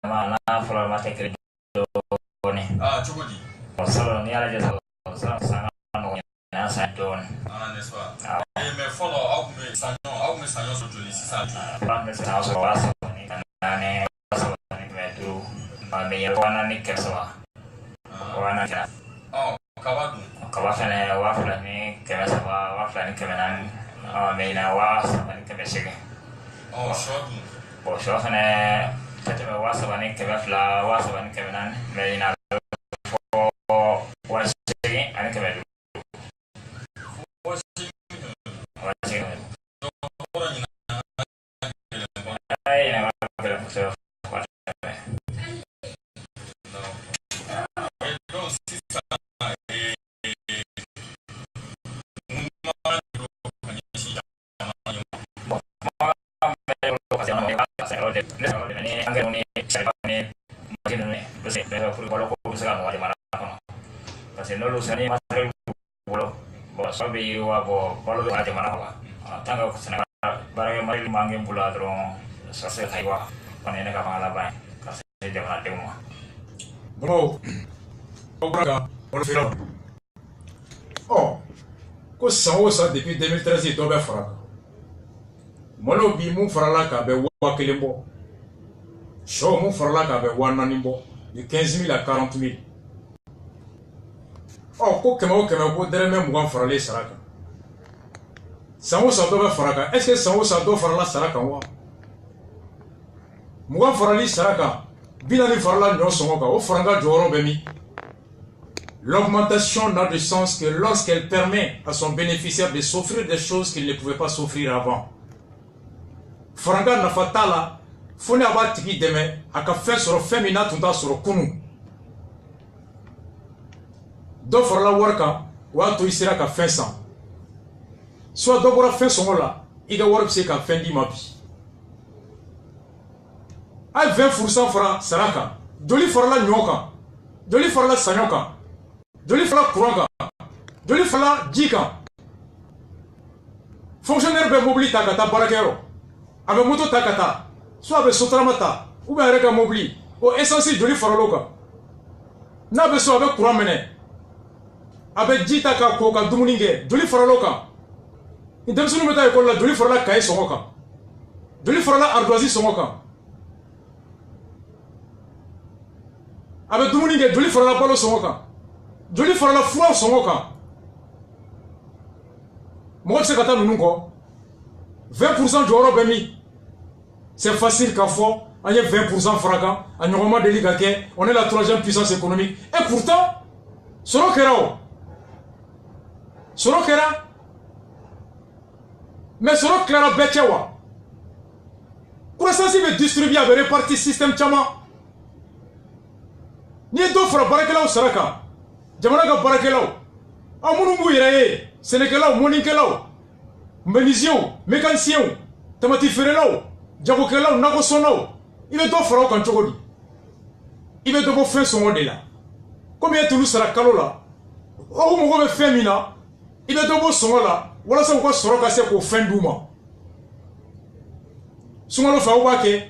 na fɔlɔ ma kɛ kelen dɔɔni. Cogo di? Sɔlɔ ni ala jɛ sɔrɔ sanga nɔgɔ ɲana san dɔɔni. N'est-ce pas? Mais fɔlɔ aw kun bɛ saɲɔ sɔrɔ joli sisan joli? An bɛ saɲɔ sɔrɔ 3000 ni 4 3000 ni 500 an bɛ yɛlɛ 4000 ni 300. 4000 kɛra. Kaba dun? Kaba fɛnɛ 2000 ni 300 2000 ni 400 an bɛ yɛlɛ 3000 ni 800. Sɔ dun? Bon sɔ fɛnɛ ka tɛmɛ 3000 ni 200 3000 ni 400 mɛ yɛlɛ fɔ 800 ani 500. Parce n'olu sani matériel bolo bon sɔ bɛ yiriwa balo bɛ jamana kɔnɔ tant que Sénégal baarakɛ mari man kɛ bolo dɔrɔn ça se ka yiwa kɔni ne ka fanga laban ka se jamanadenw ma. Bon, ko san o san depuis 2013 dɔ bɛ fara kan malo bi mun farala k'a bɛ 1000 bɔ sɔ mun farala k'a bɛ 4000 bɔ de 15 000 à 40 000. Ko kɛmɛ o kɛmɛ ko dɛrɛmɛ 20 faralen sara kan san o san dɔ bɛ fara kan est-ce que san o san dɔ farala sara kan wa 20 farali sara kan 40 farala ɲɔ sɔngɔ kan o faranga jɔyɔrɔ bɛ min? L'augmentation n'a de sens que lorsqu'elle permet à son bénéficiaire de s'offrir des choses qu'il ne pouvait pas s'offrir avant. Faranga nafa t'a la fo ni a b'a tigi dɛmɛ a ka fɛn sɔrɔ fɛn min n'a tun t'a sɔrɔ kunun. Dɔ farala wari kan o y'a to i sera ka fɛn san soit dɔ bɔra fɛn sɔngɔ la i ka wari bɛ se ka fɛn d'i ma bi. A ye 20% fara sara kan joli farala ɲɔ kan joli farala saɲɔ kan joli farala courant kan joli farala ji kan. Fonctionnaire bɛ mobili ta ka taa baarakɛyɔrɔ a bɛ moto ta ka taa soit a bɛ sotarama ta ou bien a yɛrɛ ka mobili o essence joli farala o kan. N'a bɛ so a bɛ courant minɛ a bɛ ji ta ka ko ka dumuni kɛ joli farala o kan. Ni denmisɛnninw bɛ taa école la joli farala kaye sɔngɔ kan joli farala ardoise sɔngɔ kan. A bɛ dumuni kɛ joli farala balo sɔngɔ kan joli farala furaw sɔngɔ kan. Mɔgɔ tɛ se ka taa ninnu kɔ 20% jɔyɔrɔ bɛ min? C'est facile k'a fɔ an ye 20% fara kan a ɲɔgɔn ma deli ka kɛ on est la 3e puissance économique et pourtant sɔrɔ kɛra o sɔrɔ kɛra mais sɔrɔ tilara bɛɛ cɛ wa? Croissance bɛ distribuer a bɛ répartir système caman. N'i ye dɔ fara baarakɛlaw sara kan jamana ka baarakɛlaw aw minnu b'u yɛrɛ ye sɛnɛkɛlaw mɔnikɛlaw menuisiers mécaniciens tamati feerelaw jagokɛlaw nakɔsɔnnaw i bɛ dɔ fara o kan cogo di? I bɛ dɔ bɔ fɛn sɔngɔ de la komi e t'olu sara kalo la o mɔgɔ bɛ fɛn min na i bɛ dɔ bɔ sɔngɔ la walasa u ka sɔrɔ ka se k'o fɛn d'u ma. Sunkalo fɛ aw b'a kɛ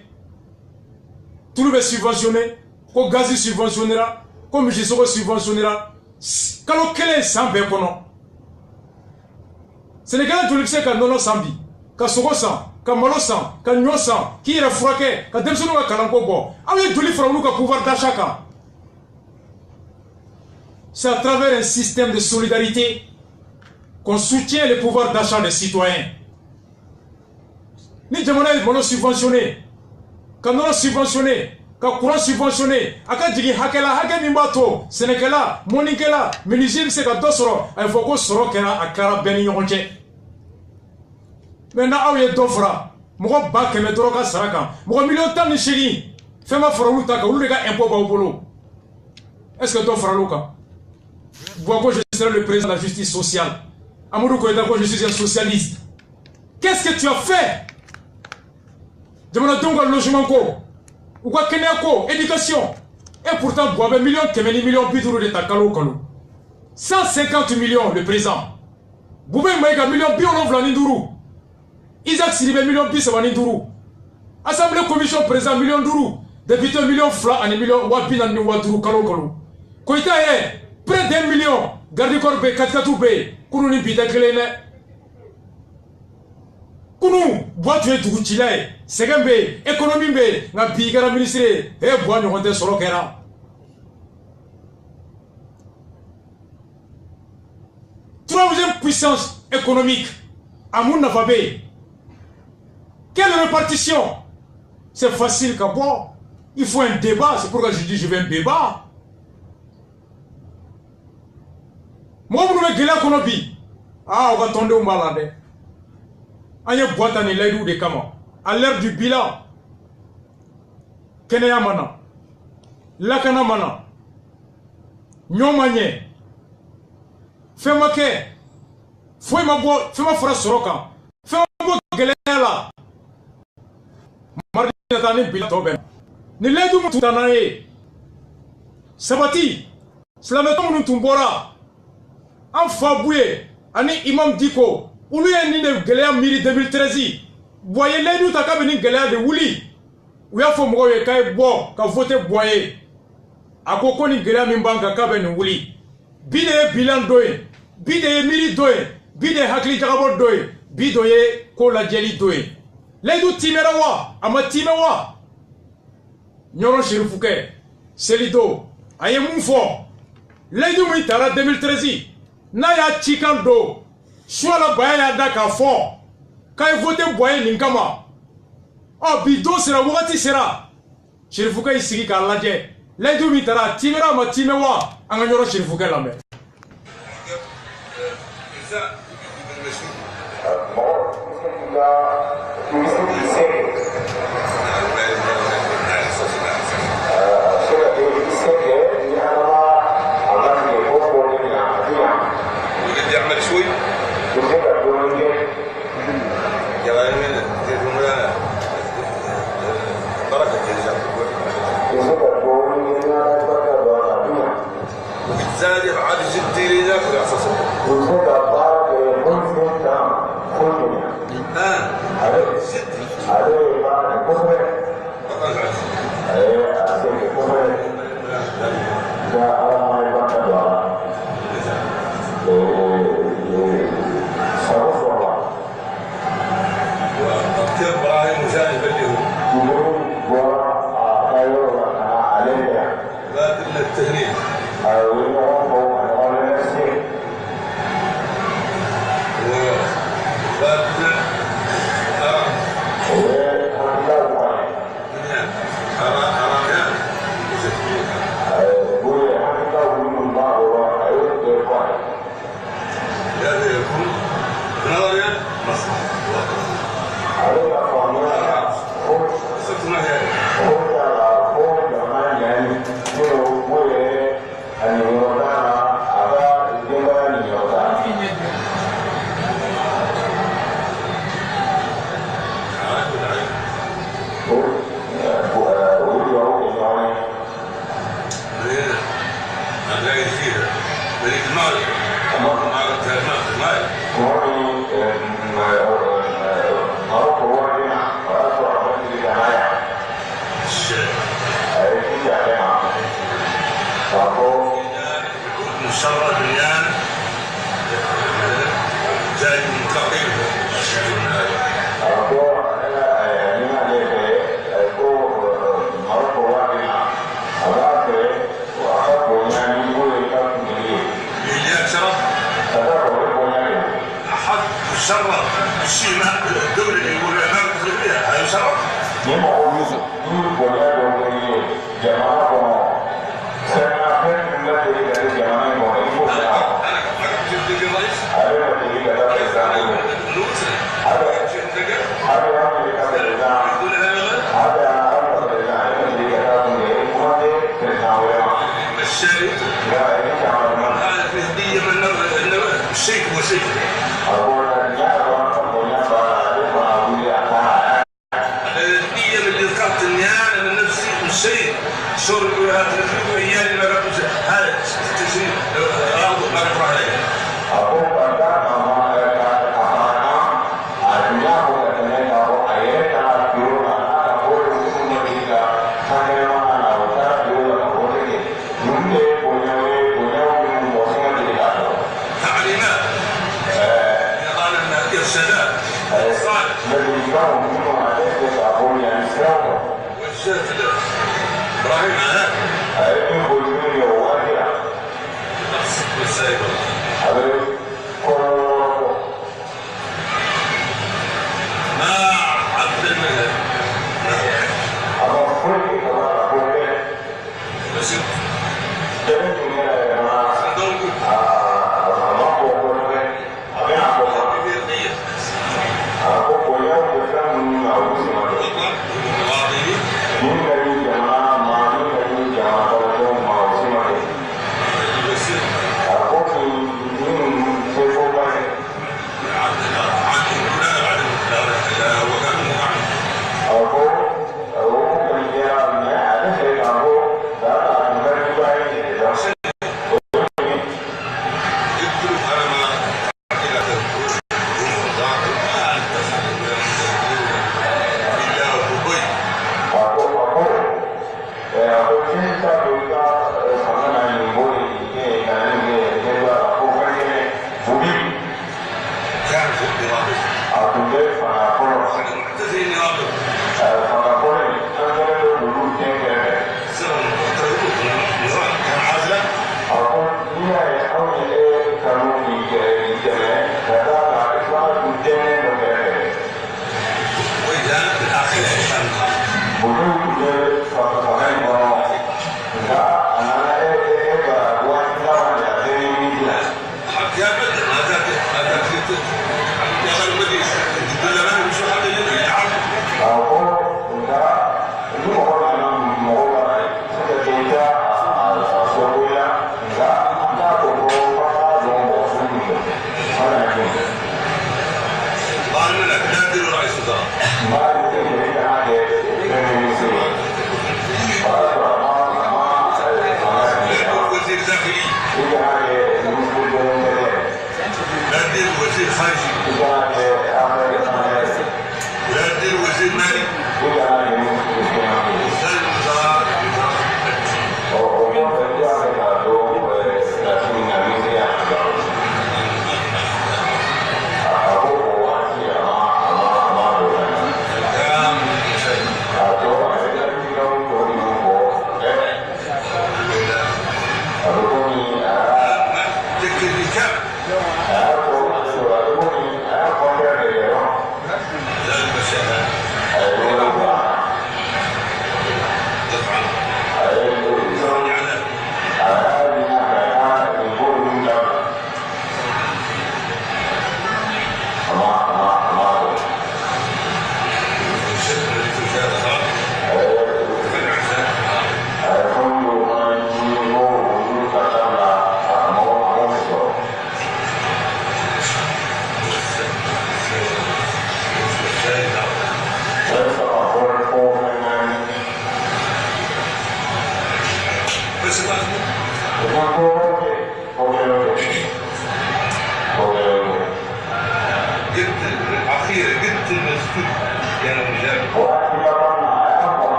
tulu bɛ subventionné ko gazi subventionnera ko misisogo subventionnera kalo kelen san bɛɛ kɔnɔ. Sɛnɛkɛla joli bɛ se ka nɔnɔ san bi ka sogo san ka malo san ka ɲɔ san k'i yɛrɛ furakɛ ka denmisɛnninw ka kalanko bɔ aw ye joli fara olu ka pouvoir d'achat kan? C'est à travers un système de solidarité qu'on soutient le pouvoir d'achat des citoyens. Ni jamana ye malo subventionné ka nɔnɔ subventionné ka courant subventionné a ka jigin hakɛ la hakɛ min b'a to sɛnɛkɛla mɔnikɛla menuisier bɛ se ka dɔ sɔrɔ a bɛ fɔ ko sɔrɔ kɛra a kɛra bɛɛ ni ɲɔgɔn cɛ. Maintenant aw ye dɔ fara mɔgɔ 100,000 dɔrɔn ka sara kan mɔgɔ 18,000,000 fɛn ma fara olu ta kan olu de ka impôt b'aw bolo. Est-ce que dɔ faral'u kan? Boiko je serai le président de la justice sociale. Amadou Koïta ko je suis un socialiste. Qu'est-ce que tu as fait? Jamanadenw ka logement ko u ka kɛnɛya ko éducation et pourtant Boabé million kɛmɛ ni million 50 de ta kalo kalo 150 millions le président Boubé Maïga million 75 Isaac Sidibé million 35 Assemblée commission président million 5 Depuis 2 millions francs, un million, wabina ni waduru kalo kalo. Koita près d'1 million, garde corps B, 4 B, kunu ni bita kelene. Kunu, bois tu es tout chile, segembe, économie B, na bigara ministre, bois nous on solo kera. Troisième puissance économique, Amoun Nafabé. Quelle répartition? C'est facile qu'à voir. Il faut un débat, c'est pourquoi je dis je veux un débat. Moi, je veux que Konobi. Ah, on va tomber au malade. On y a boîte à l'aide de Kama. À l'heure du bilan, Kenea Mana, Lakana Mana, Nyomanye, fais-moi que, fais-moi frère Soroka, fais-moi Gelela. Mardi Nathalie bilan Toben. Ni ledu mutanae sabati slametom nutumbora en fabouye ani imam diko ulu ni de gelea miri 2013 boye ledu takabe ni gelea de wuli uya fo mo ye kay bo ka voter boye akoko ni gelea mi banka kabe ni wuli bide bilan doye bide miri doye bide hakli jagabo doye bidoye ko la jeli doye ledu timerawa ama timewa Nyoro Shirifuke, Selido, aye moufo, Leidu Mitara 2013, Naya Chikando, Chouala Baya Daka fort, Kay voté Boye Ninkama. Oh, Bido sera Wati sera. Shirifuke Isiki Kalaje, Leidu Mitara, Timera ma Timewa, Anganyoro Shirifuke Lambe.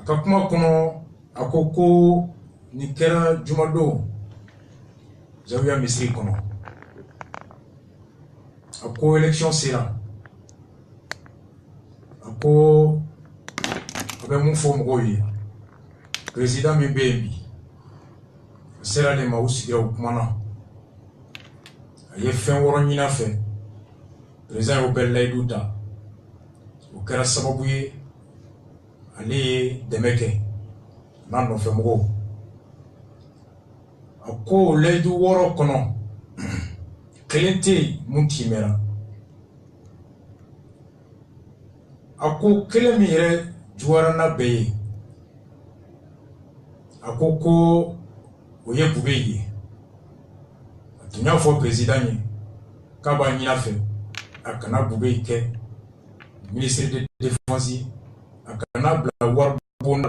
Kakuma kono akoko ni kera jumado Zawiya Misiri kono ako élection sera ako abe mun fo mɔgɔw ye président min bɛ yen bi a sera de ma u sigira u kumana a ye fɛn wɔɔrɔ ɲini a fɛ président y'o bɛɛ layidu ta o kɛra sababu ye ale ye dɛmɛ kɛ n'a nɔfɛmɔgɔw a ko layidu wɔɔrɔ kɔnɔ kelen tɛ yen mun timɛra a ko kelen min yɛrɛ juguyara n'a bɛɛ ye a ko o ye Bube ye a tun y'a fɔ président ye k'a b'a ɲini a fɛ a kana Bube kɛ ministre de défense a kana bila wari bonda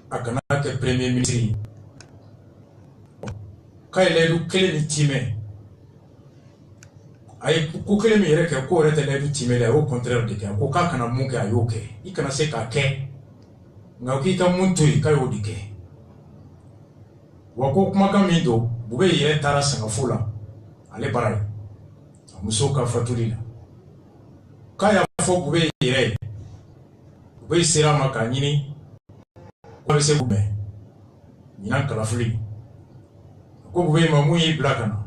a kana kɛ premier ministre kay ledu kele ni time ay ko kele mi yere ke ko rete ledu time le au contraire de ke ko ka kana mun ke ayoke ikana se ka ke ngauki ka muntu kay odike wako kuma ka mindo bube yere tara sanga fula ale barai muso ka fatulila kaya fo bube yere bube sira maka nyini ko se bube nyina kala fuli ko bube mamu yi blakana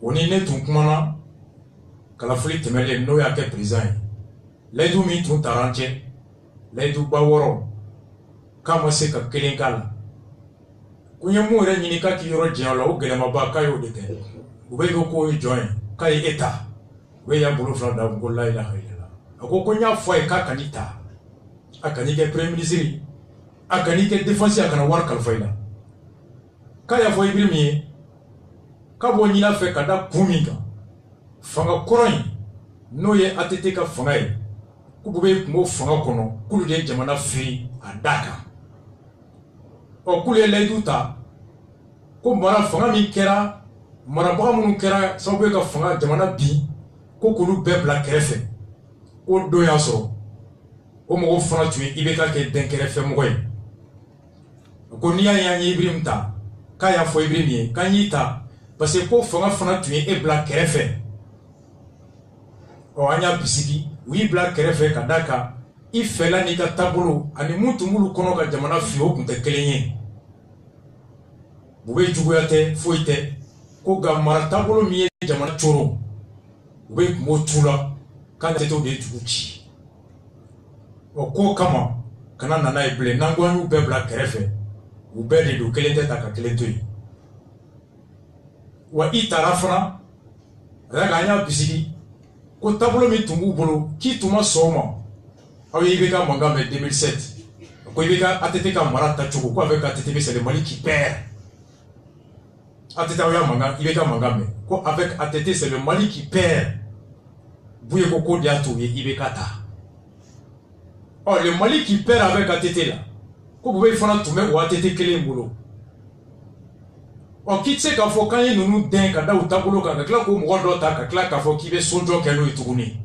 oni ne tun kumana kala fuli temele no ya ke prison ledu mi tun taranche ledu baworo kama se ka kelenkala kunya mu re nyini ka ki yoro jala o gele maba kayo de ke ube ko join kai eta we ya bulu fra da ko la ilaha illallah ako kunya foi ka kanita akani ke premier ministre akani ke défense akana war kal faila kaya foi birmi ka bo nyina fe kada kuminga fanga koron no ye atete ka fanga e ku bube mo fanga kono kulu de jamana fi adaka o kule leduta ko mara fanga mi kera mara ba munu kera sabu ka fanga jamana bi ko kulu bebla kerefe ko do ya so o mo fana tu ibe ka ke den kerefe mo koy ko niya ya ni ibrim ta ka ya fo ibrim ye kan yita parce que ko fanga tu e bla kerefe o anya bisiki wi bla kerefe kadaka ifela ni ka tabulu ani mutu mulu kono ka jamana fi o kunte kelenye bube juguyate foite ko ga mara tabulu mi jamana choro bube mo tula kan teto de juguchi o ko kama kana nana ible nangwanu bebla kerefe ube de do kelente ta ka kelentoi wa itarafra raga anya bisiki ko tabulu mi tumbu bolo ki tuma soma awi ibeka manga me 2007 ko ibeka atete ka marata chuko ko avec atete c'est le Mali qui perd atete ya manga ibeka manga me ko avec atete c'est le Mali qui perd buye ko dia to ibeka ta oh le Mali qui perd avec atete là ko bube fona tume o atete kele mbolo o kitse ka fo kan nunu den ka da utabolo ka kla ko mo do ta ka kla ka fo kibe sojo kelo ituguni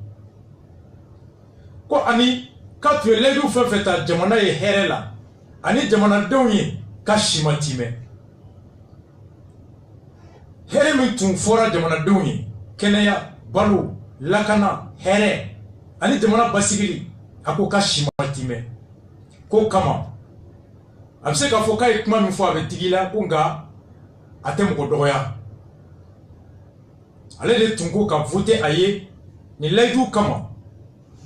ko ani ka tu ledu fe feta jamana ye herela ani jamana dewye ka shimatime here mi tun fora jamana dewye keneya balu lakana here ani jamana basigili ako ka shimatime ko kama amse ka fo kai kuma mi fo ave tigila ko nga atem ko doya ale de tunko ka voter aye ni ledu kama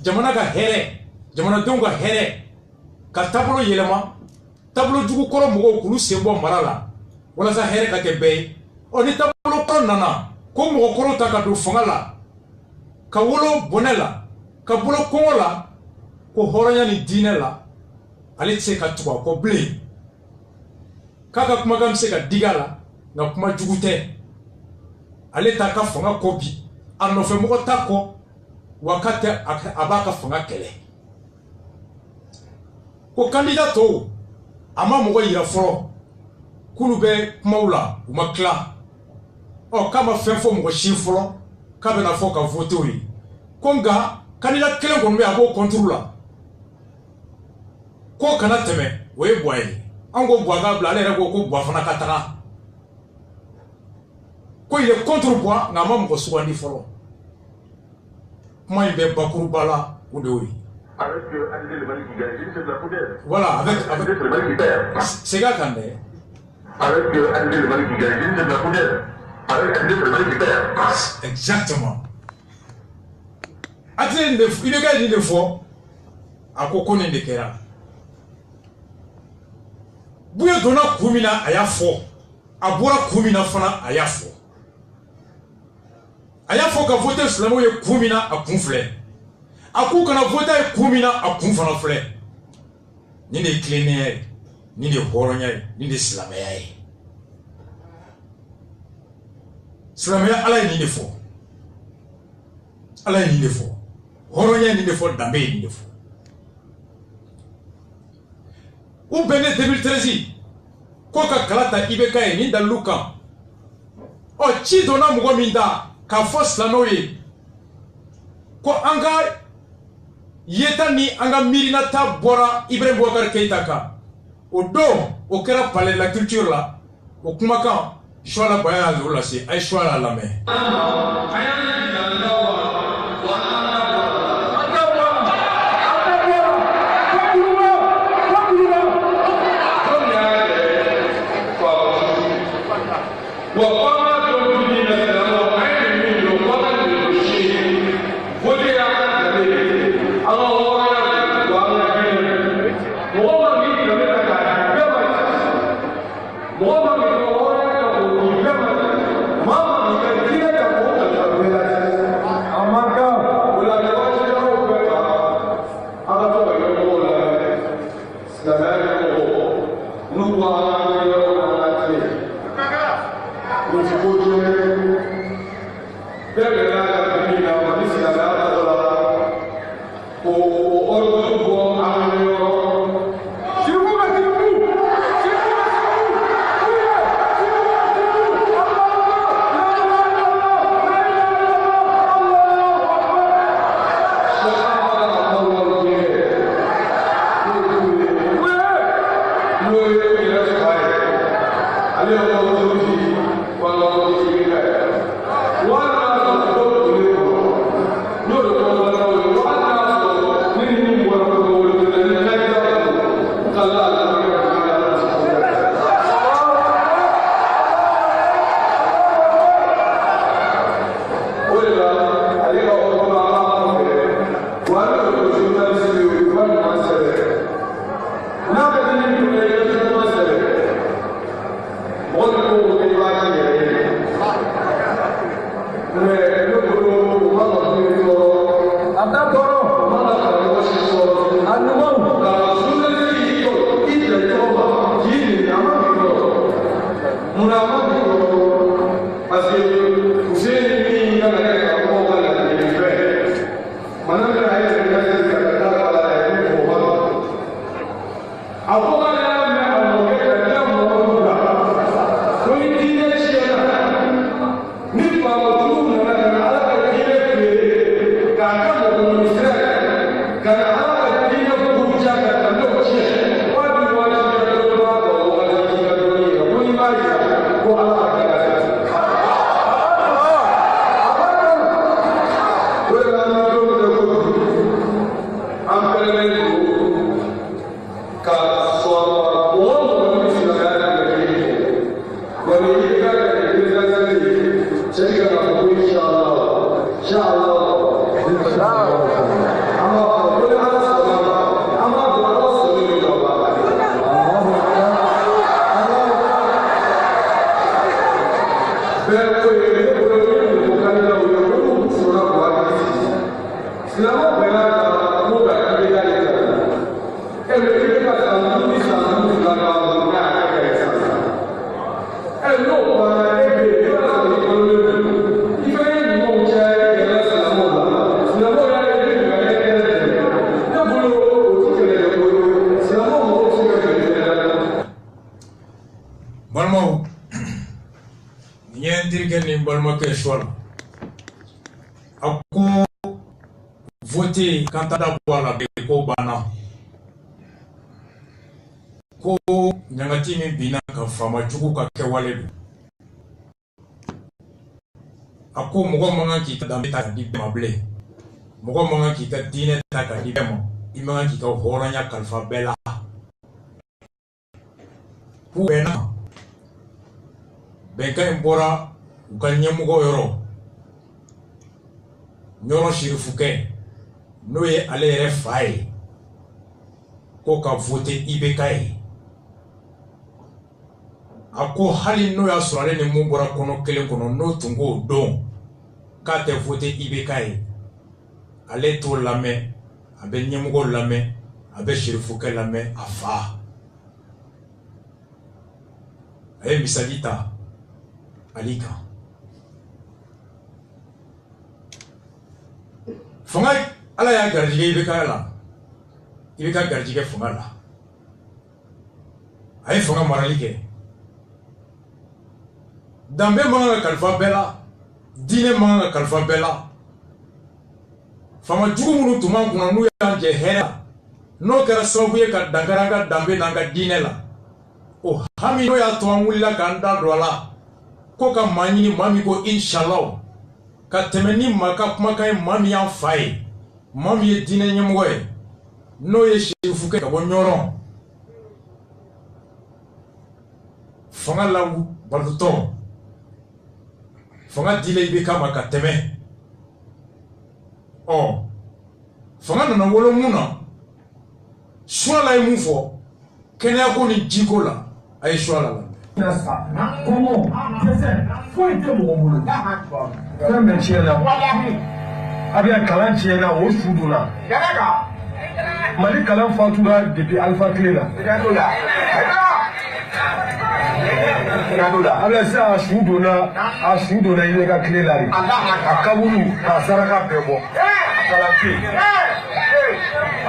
jamana ga here jamana donga here ka tablo yelema tablo jugu koro mogo kulu sembo marala wala sa here ka kebe o ni tablo ko nana ko mogo koro ta ka do fangala ka wolo bonela ka bolo kongola ko horonya ni dinela ale tse ka tuwa ko ble kaka kuma gam se ka digala na kuma jugute ale ta ka fanga ko bi anno fe mogo tako wakati abaka fanga kele ko candidat to ama mogo yira foro kulu be maula umakla o kama fenfo mogo shiforo kabe na foka vote wi konga candidat kele ko mbe abo contrôle ko kana teme we boy ango boaga bla le ko boa fana katara ko il est contre bois ngama mogo suwandi foro moi il est bakuru bala ou de oui avec le Mali qui gagne, c'est de la poudre. voilà avec le Mali qui perd. C'est gars quand même avec le Mali qui gagne, c'est de la poudre. Avec le Mali qui perd. exactement atene il gars dit de fois à koko ne dekera buye dona kumina aya fo abora kumina fana aya fo ka voter islamo ye kumina a kunfle aku kana voter kumina a kunfana fle ni de cleaner ni de horonya ni de islamaya islamaya ala ni de fo ala ni de fo horonya ni de fo dambe ni de fo ou bene 2013 ko ka kalata ibeka ye ni dalu kan o ci donna mɔgɔ min da k'a fɔ silamɛw ye ko an ka yeta ni an ka miirinata bɔra Ibrahim Boubacar Keïta kan o don o kɛra palais de la culture la o kumakan Choila Baya y'a o lase a ye Choila lamɛn. voter quand tu as la ko bana ko nyangati min bina ka fama jugu ka kewale do ako mogo manga kita dambe ta di mable mogo manga kita dine ta ka di bemo imanga kita horanya kalfa bela ku bena beka embora ukanye mogo yoro nyoro shirifuke no ye ale yɛrɛ fa ye ko ka vote IBK ye a ko hali n'o y'a sɔrɔ ale ni mun bɔra kɔnɔ kelen kɔnɔ n'o tun k'o don k'a tɛ vote IBK ye ale t'o lamɛn a bɛ ɲɛmɔgɔw lamɛn a bɛ shirifukɛ lamɛn a fa a ye misali ta ali kan fanga ala y'a garijɛgɛ IBK la IBK garijɛgɛ fanga la a ye fanga marali kɛ danbe manga kalifa bela dine manga kalifa bela fama jugu munu tuma kuna nu ya je hera no kera sabu ye ka dangaranga dambe nanga dine la o hami no ya to anwula ka nda dola ko ka manyini mami ko inshallah ka temeni maka kuma kai mami ya fai mami ye dine nyemgo e no ye shefu ka bonyoro fanga lawu baluto fanga dile ibe kama ka teme oh fanga nana wolo muna swala imufo kenya ko ni jikola ay swala la comment faut être mon boulot ça me tient là avec kalan tient là au suduna mali kalan fatura depuis alpha clé là ala sa suduna il ka clé là akabulu ka saraka bebo kalaki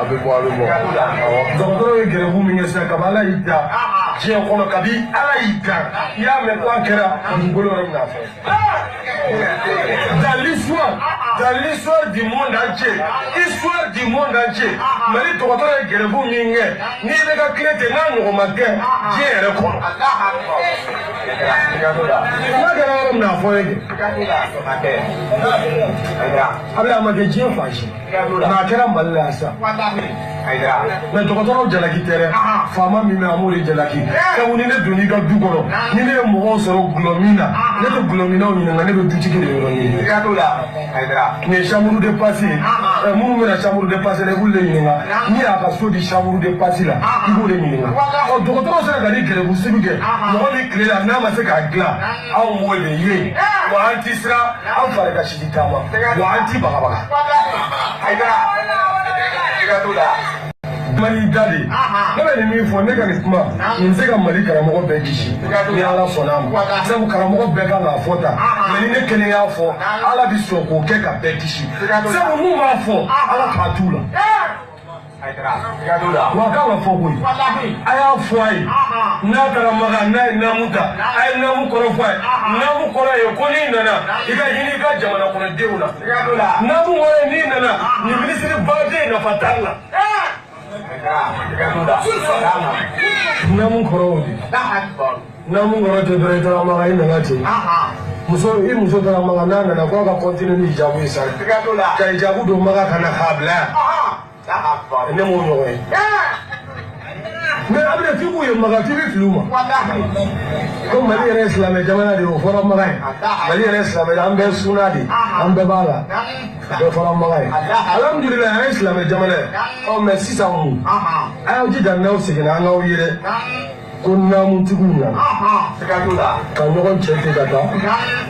abe bo donc il gere bu minga sa kabala ida je kono kabi ala ida ya me ko akera ngolo na fa dans l'histoire du monde entier mali to ko gere bu minga ni be ka clé te na no ma ke je re ko magara na fo yake abla ma ke je fashi na kera malla sa mais dɔgɔtɔrɔw jalaki tɛ dɛ faama min bɛ an b'o de jalaki donc ni ne donna i ka du kɔnɔ ni ne ye mɔgɔw sɔrɔ gulɔ min na ne bɛ gulɔ minnaw ɲininka ne bɛ dutigi de yɔrɔ ɲini nin ye chambre de passe ye minnu bɛna chambre de passe la i b'olu de ɲininka ni y'a ka so di chambre de passe la i b'o de ɲininka ɔ dɔgɔtɔrɔw sera ka ni gɛrɛbu sigi kɛ mɔgɔ min tile la n'a ma se k'a dilan anw b'o de ye wa an ti siran an fari ka sigi taama wa an ti bagabaga mali dali ne bɛ nin min fɔ ne ka nin kuma nin se ka mali karamɔgɔ bɛɛ kisi ni ala sɔnna ma sabu karamɔgɔ bɛɛ kan k'a fɔ tan mɛ ni ne kelen y'a fɔ ala bi sɔn k'o kɛ ka bɛɛ kisi sabu mun b'a fɔ ala k'a t'u la wa kan ka fɔ koyi a y'a fɔ a ye n'a taara maga n'a ye naamu ta a ye naamu kɔrɔ fɔ a ye naamu kɔrɔ ye ko n'i nana i ka hinɛ i ka jamana kɔnɔdenw la naamu kɔrɔ ye n'i nana nin minisiri baden nafa t'a la namu kɔrɔ o de namu kɔrɔ tɛ dɔrɔn i taara maga i nana ten muso taara maga n'a nana k'a ka kɔntine ni hijabu ye sa ka hijabu don maga ka na k'a bila yan ne m'o ɲɔgɔn ye mais a bɛna f'i k'u ye maga f'i bɛ fili u ma ko mali yɛrɛ ye silamɛ jamana de ye o fɔra maga ye mali yɛrɛ ye silamɛ an bɛɛ sunna de an bɛɛ b'a la bɛɛ fɔra maga ye alhamdulilayi an ye silamɛ jamana ye ɔ mɛ sisan mun a y'aw jija n'aw seginna an k'aw ye dɛ ko naamutigiw nana ka ɲɔgɔn cɛ ten ka taa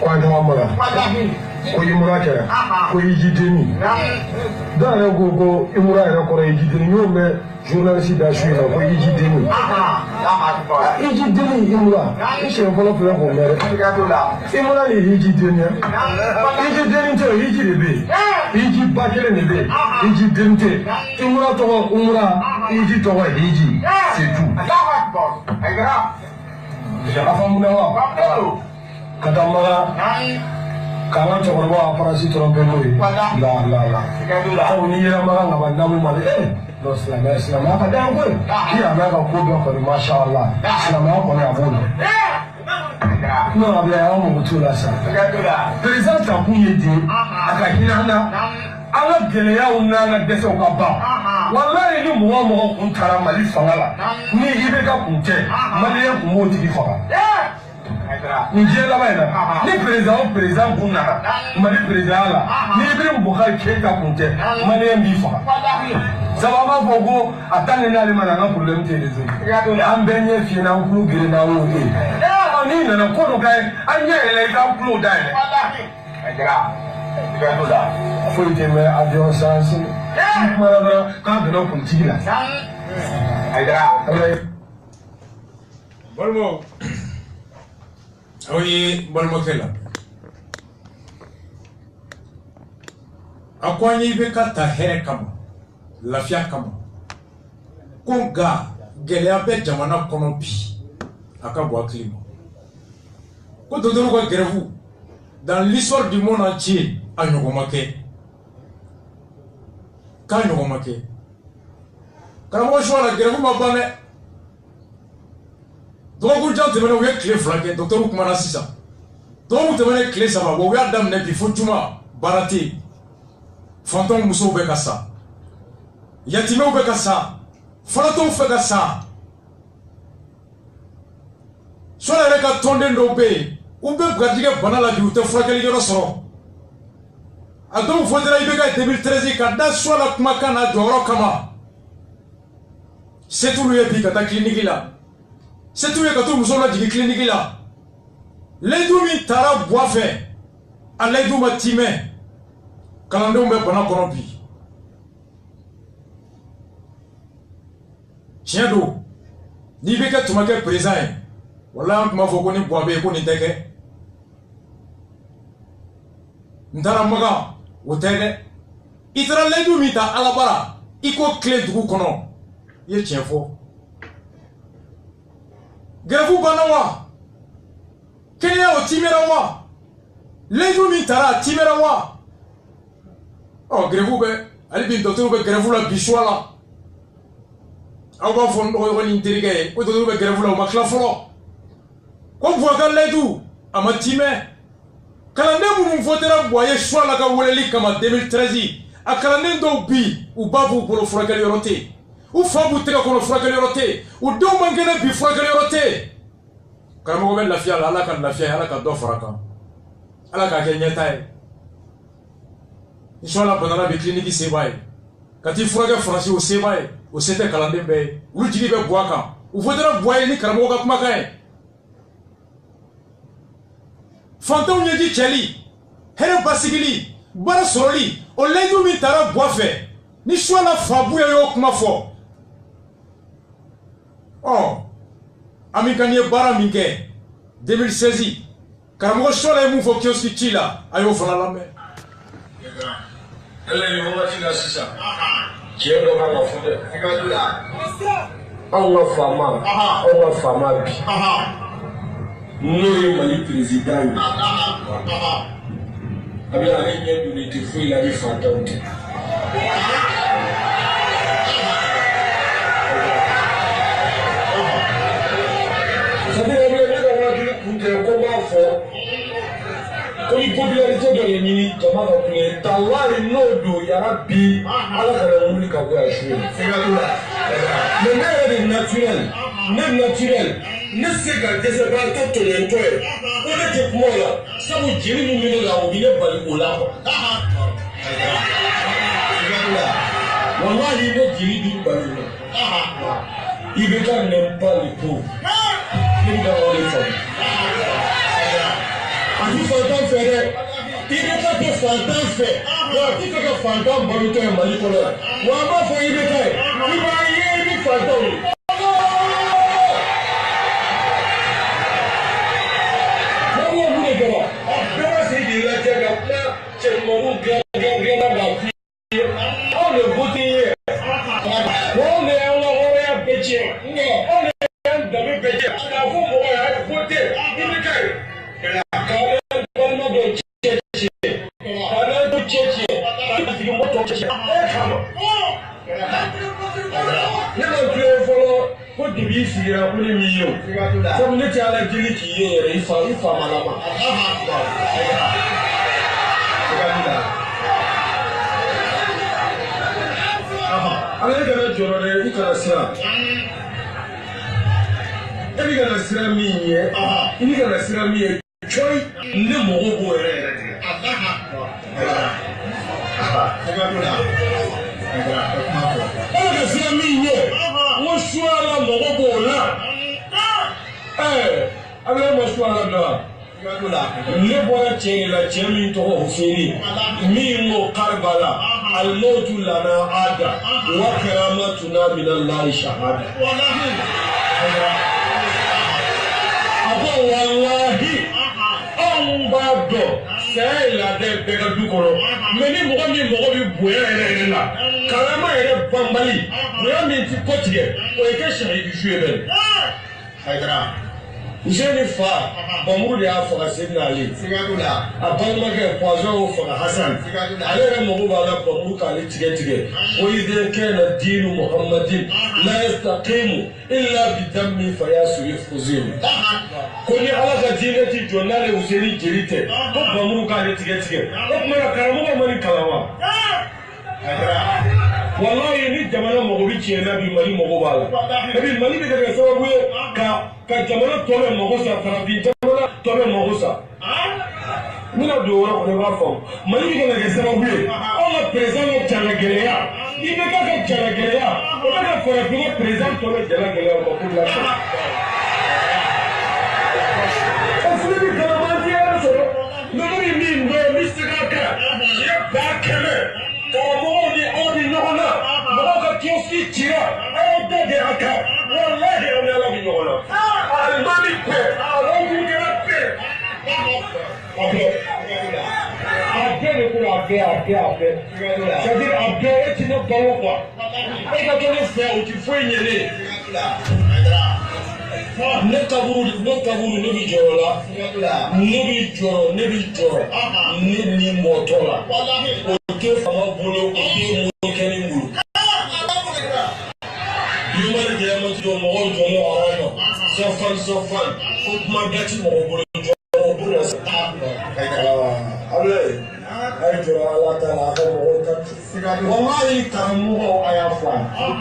ko an taga maga ko imura kɛra ko ijideni dɔw yɛrɛ ko imura yɛrɛ kɔrɔ ijideni y'o mɛn journaliste da su in na ko ijideni ijideni imura i siɲɛ fɔlɔ filɛ k'o mɛn dɛ imura ni ijideni ya ijideni tɛ iji de bɛ yen iji ba kelen de bɛ yen ijideni tɛ imura tɔgɔ umura iji tɔgɔ iji c'est tout a faamuya wa ka taa maga k'an ka cɛkɔrɔba aparasi tɔrɔ bɛɛ n'o ye la sabu n'i yɛrɛ maga ka ban namu ma de non silamɛya ka d'an koyi k'i y'a mɛn ka ko bɛɛ kɔni masha Allah silamɛya kɔni a b'o la non a bɛ an mago t'o la sa président ta kun ye ten a ka hinɛ an na an ka gɛlɛyaw n'an ka dɛsɛw ka ban walayi ni mɔgɔ o mɔgɔ kun taara mali fanga la ni i bɛ ka kun tɛ maliyɛn kun b'o tigi faga nin diɲɛ laban in na ni président o président kun nana mali président la ni Ibrahim Boubacar Keïta kun tɛ maliyɛn b'i faga sabu an b'a fɔ ko a tant que n'ale ma na an ka problème tɛ résoudre an bɛɛ ɲɛ fiyɛ n'an tulo geren n'an y'o ye n'i nana ko dɔ ka ye an ɲɛ yɛlɛ i k'an tulo dayɛlɛ foyi tɛ mɛn avion sansi i kumana dɔrɔn k'a donna politiki la balimaw aw ye balimakɛ la a ko an ye i bɛ ka ta hɛrɛ kama lafiya kama ko nka gɛlɛya bɛ jamana kɔnɔ bi a ka bɔ hakili ma ko docteur ko grève dans l'histoire du monde entier a ɲɔgɔn kɛ k'a ɲɔgɔn kɛ karamɔgɔ choix la grève ma ban dɛ dɔgɔkun jan tɛmɛna u ye tile 2 kɛ docteur kumana sisan dɔgɔkun tɛmɛna tile 3 u y'a daminɛ bi fo juma baara tɛ yen fantanw musow bɛ ka sa yatimɛw bɛ ka sa falatɔw fɛ ka sa Sola yɛrɛ ka tɔnden dɔw bɛ yen u bɛ garijɛgɛ bana la bi u tɛ furakɛli yɔrɔ sɔrɔ a dɔw fɔra i bɛ ka 2013 ka da Sola kumakan na jɔyɔrɔ kama se t'ulu ye bi ka taa clinique la se t'u ye ka t'u muso lajigin clinique la layidu min taara buwa fɛ a layidu ma timɛ kalandenw bɛ bana kɔnɔ bi tiɲɛ don n'i bɛ kɛ tuma kɛ président ye wala an tun b'a fɔ ko ni buwa bɛ yen ko nin tɛ kɛ n taara magan o tɛ dɛ i taara layidu min ta alabara i ko tile dugu kɔnɔ i ye tiɲɛ fɔ grève banna wa kɛnɛya o timɛra wa layidu min taara a timɛra wa ɔ grève bɛ hali bi docteur bɛ grève la bi choix la aw b'a fɔ n dɔgɔɲɔgɔn ni n terikɛ ye ko docteur bɛ grève la o ma tila fɔlɔ ko buwa ka layidu a ma timɛ kalanden minnu votera buwa ye choix la ka weleli kama 2013 a kalanden dɔw bi u ba b'u bolo furakɛli yɔrɔ tɛ yen u fa b'u tɛgɛ kɔnɔ furakɛli yɔrɔ tɛ yen u denw man kɛnɛ bi furakɛli yɔrɔ tɛ yen karamɔgɔ bɛ lafiya la ala ka lafiya ye ala ka dɔ fara kan ala k'a kɛ ɲɛta ye inshallah banala bi clinique se b'a ye ka t'i furakɛ faransi o se b'a ye o se tɛ kalanden bɛɛ ye olu jigi bɛ buwa kan u votera buwa ye ni karamɔgɔ ka kumakan ye fantanw ɲɛji cɛli hɛrɛ basigili baara sɔrɔli o layidu min taara buwa fɛ ni Sola Fabuya y'o kuma fɔ ɔ an min ka nin ye baara min kɛ 2016 karamɔgɔ Sola ye mun fɔ kiosque ci la a y'o fana lamɛn ele ni wagati la sisan tiɲɛ dɔ kan ka fɔ dɛ anw ka faama bi n'o ye Mali président ye a bɛ ale ɲɛ donni tɛ foyi la ni fantanw tɛ c'est-à-dire ne ka hakili kun tɛ ko n b'a fɔ ko ni popularité dɔ de ɲini jama ka kun ye tallahi n'o don yarabi ala kana wuli ka bɔ yan su ye mais ne yɛrɛ de naturel ne se ka dɛsɛbagatɔ tɔɲɔntɔ ye ko ne tɛ kuma o la sabu jeli min bɛ ne la o bɛ ne bali o la quoi wallahi ne jeli b'i bali o la i bɛ ka n'aime pas les pauvres ne bɛ ka o de faamu a ti fantan fɛ dɛ i bɛ ka kɛ fantan fɛ wa a ti ka kɛ fantan balotɔ ye Mali kɔnɔ yan wa an b'a fɔ i bɛ ka ye i b'a ye i ni fantanw ye. Comme ne tɛ ala deli k'i ye yɛrɛ i fa mana ma ala e kana jɔrɔ dɛ i kana siran e bɛ kana siran min ye i bɛ kana siran min ye coyi ne mɔgɔw b'o yɛrɛ yɛrɛ de e bɛ ka siran min ye ko Sola mɔgɔw b'o la a bɛ ma Sola dɔn ne bɔra cɛ de la cɛ min tɔgɔ Huseni min ko Karbala al-mawtu lana ada wa karamatuna min Allahi shahada a ko wallahi anw b'a dɔn saya ye laada bɛɛ ka du kɔnɔ mais ni mɔgɔ min mɔgɔ bɛ bonya yɛrɛ la karama yɛrɛ banbali bonya min ti kɔ tigɛ o ye kɛ shahidi su ye dɛ jeune fa bamuru de y'a faga Seydina Ali a balimakɛ poison y'o faga Hassan ale yɛrɛ mago b'a la bamuru k'ale tigɛ tigɛ ko idin kana diinu Muhammadin la yastaqimu illa bidammi fayasrifuzimu ko ni Ala ka diinɛ ti jɔ n'ale Useni jeli tɛ ko bamuru k'ale tigɛ tigɛ o tuma na karamɔgɔ ma ni kalan wa wallahi ni jamana mago bi tiɲɛ na bi Mali mago b'a la et puis Mali bɛ kɛ sababu ye ka jamana tɔ bɛ mago sa farafin jamana tɔ bɛ mago sa n bɛna don o yɔrɔ kɔnɔ i b'a faamu Mali bɛ kɛ sababu ye anw ka président ka jalagɛlɛya IBK ka jalagɛlɛya o bɛ ka farafin ka président tɔ bɛ jalagɛlɛya o ma ko bila sa o fili bi kalama ti yɛrɛ sɔrɔ ninnu ni min bɛ yen ni se ka kɛ diɲɛ 100 mɔgɔw ni aw ni ɲɔgɔn na mɔgɔw ka kioski cira aw bɛɛ de a kan walahi aw ni Ala bɛ ɲɔgɔn na alimami bɛɛ alawudukɛla bɛɛ a bɛɛ de ko a bɛɛ c'est-à-dire a bɛɛ e ti ne balo quoi e ka kɛ ne fɛ o ti foyi ɲɛ ne kaburu ne bi jɔyɔrɔ la ne bi jɔyɔrɔ ne ni mɔtɔ la o tɛ fanga bolo o tɛ mɔkɛ ni bolo yomari de yamati jɔ mɔgɔw jɔlen a yɔrɔ sɔfan ko kuma bɛɛ ti mɔgɔ bolo jɔyɔrɔ bolo la sa a ye jɔyɔrɔ Ala ta la a ka mɔgɔw ta wallahi karamɔgɔ a y'a fɔ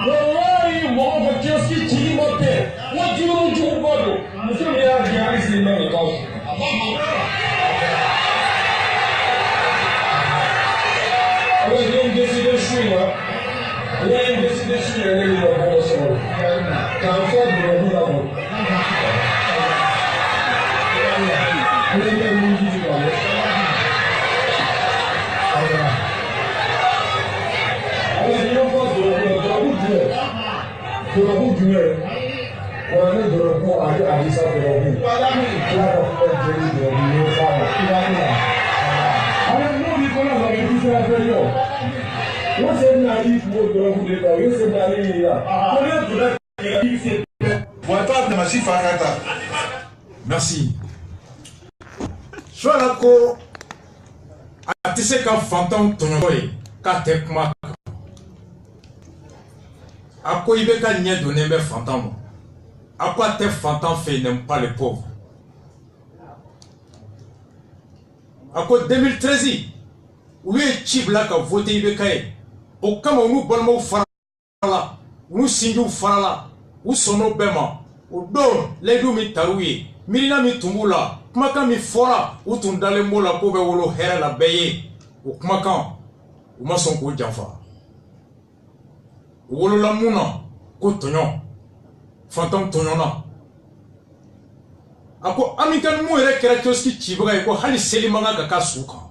wallahi mɔgɔw ka kioski cili ma bɛn wa jugujuguba don muso min y'a gɛn hali sini bɛ nin kan ala ye n décidé su in na ala ye n décidé su yɛrɛ ne ni mɔgɔ sɔrɔ k'an fɔ dɔrɔn la bɔ ale bɛ mun di ka bɔ dɔrɔgu jumɛn wa ne dɔrɔgu ani Adisa dɔrɔgu Ala ka kuma jeli dɔrɔgu y'o f'a ma ale n'o b'i kɔnɔ la i ti se ka fɛn yɔ o Seydina Ali tun b'o dɔrɔgu de ta o ye Seydina Ali ye yan ko ne donna k'i se wa ta dama si fa ka ta merci soit ko a tɛ se ka fantanw tɔɲɔgɔn ye k'a tɛ kuma a ko IBK ɲɛ donnen bɛ fantan ma a ko a tɛ fantan fɛ n'aime pas les pauvres a ko 2013 olu ye ci bila ka voter IBK ye o kama u n'u balimaw farala u n'u sinjiw farala u sɔnn'o bɛɛ ma o don layidu min tar'u ye miirina min tun b'u la kumakan min fɔra u tun dalen b'o la k'o bɛ wolo hɛrɛ la bɛɛ ye o kumakan u ma sɔn k'o janfa u wolola mun na ko tɔɲɔ fantanw tɔɲɔna a ko Amikani mun yɛrɛ kɛra kioski cibaga ye ko hali seli man kan ka k'a su kan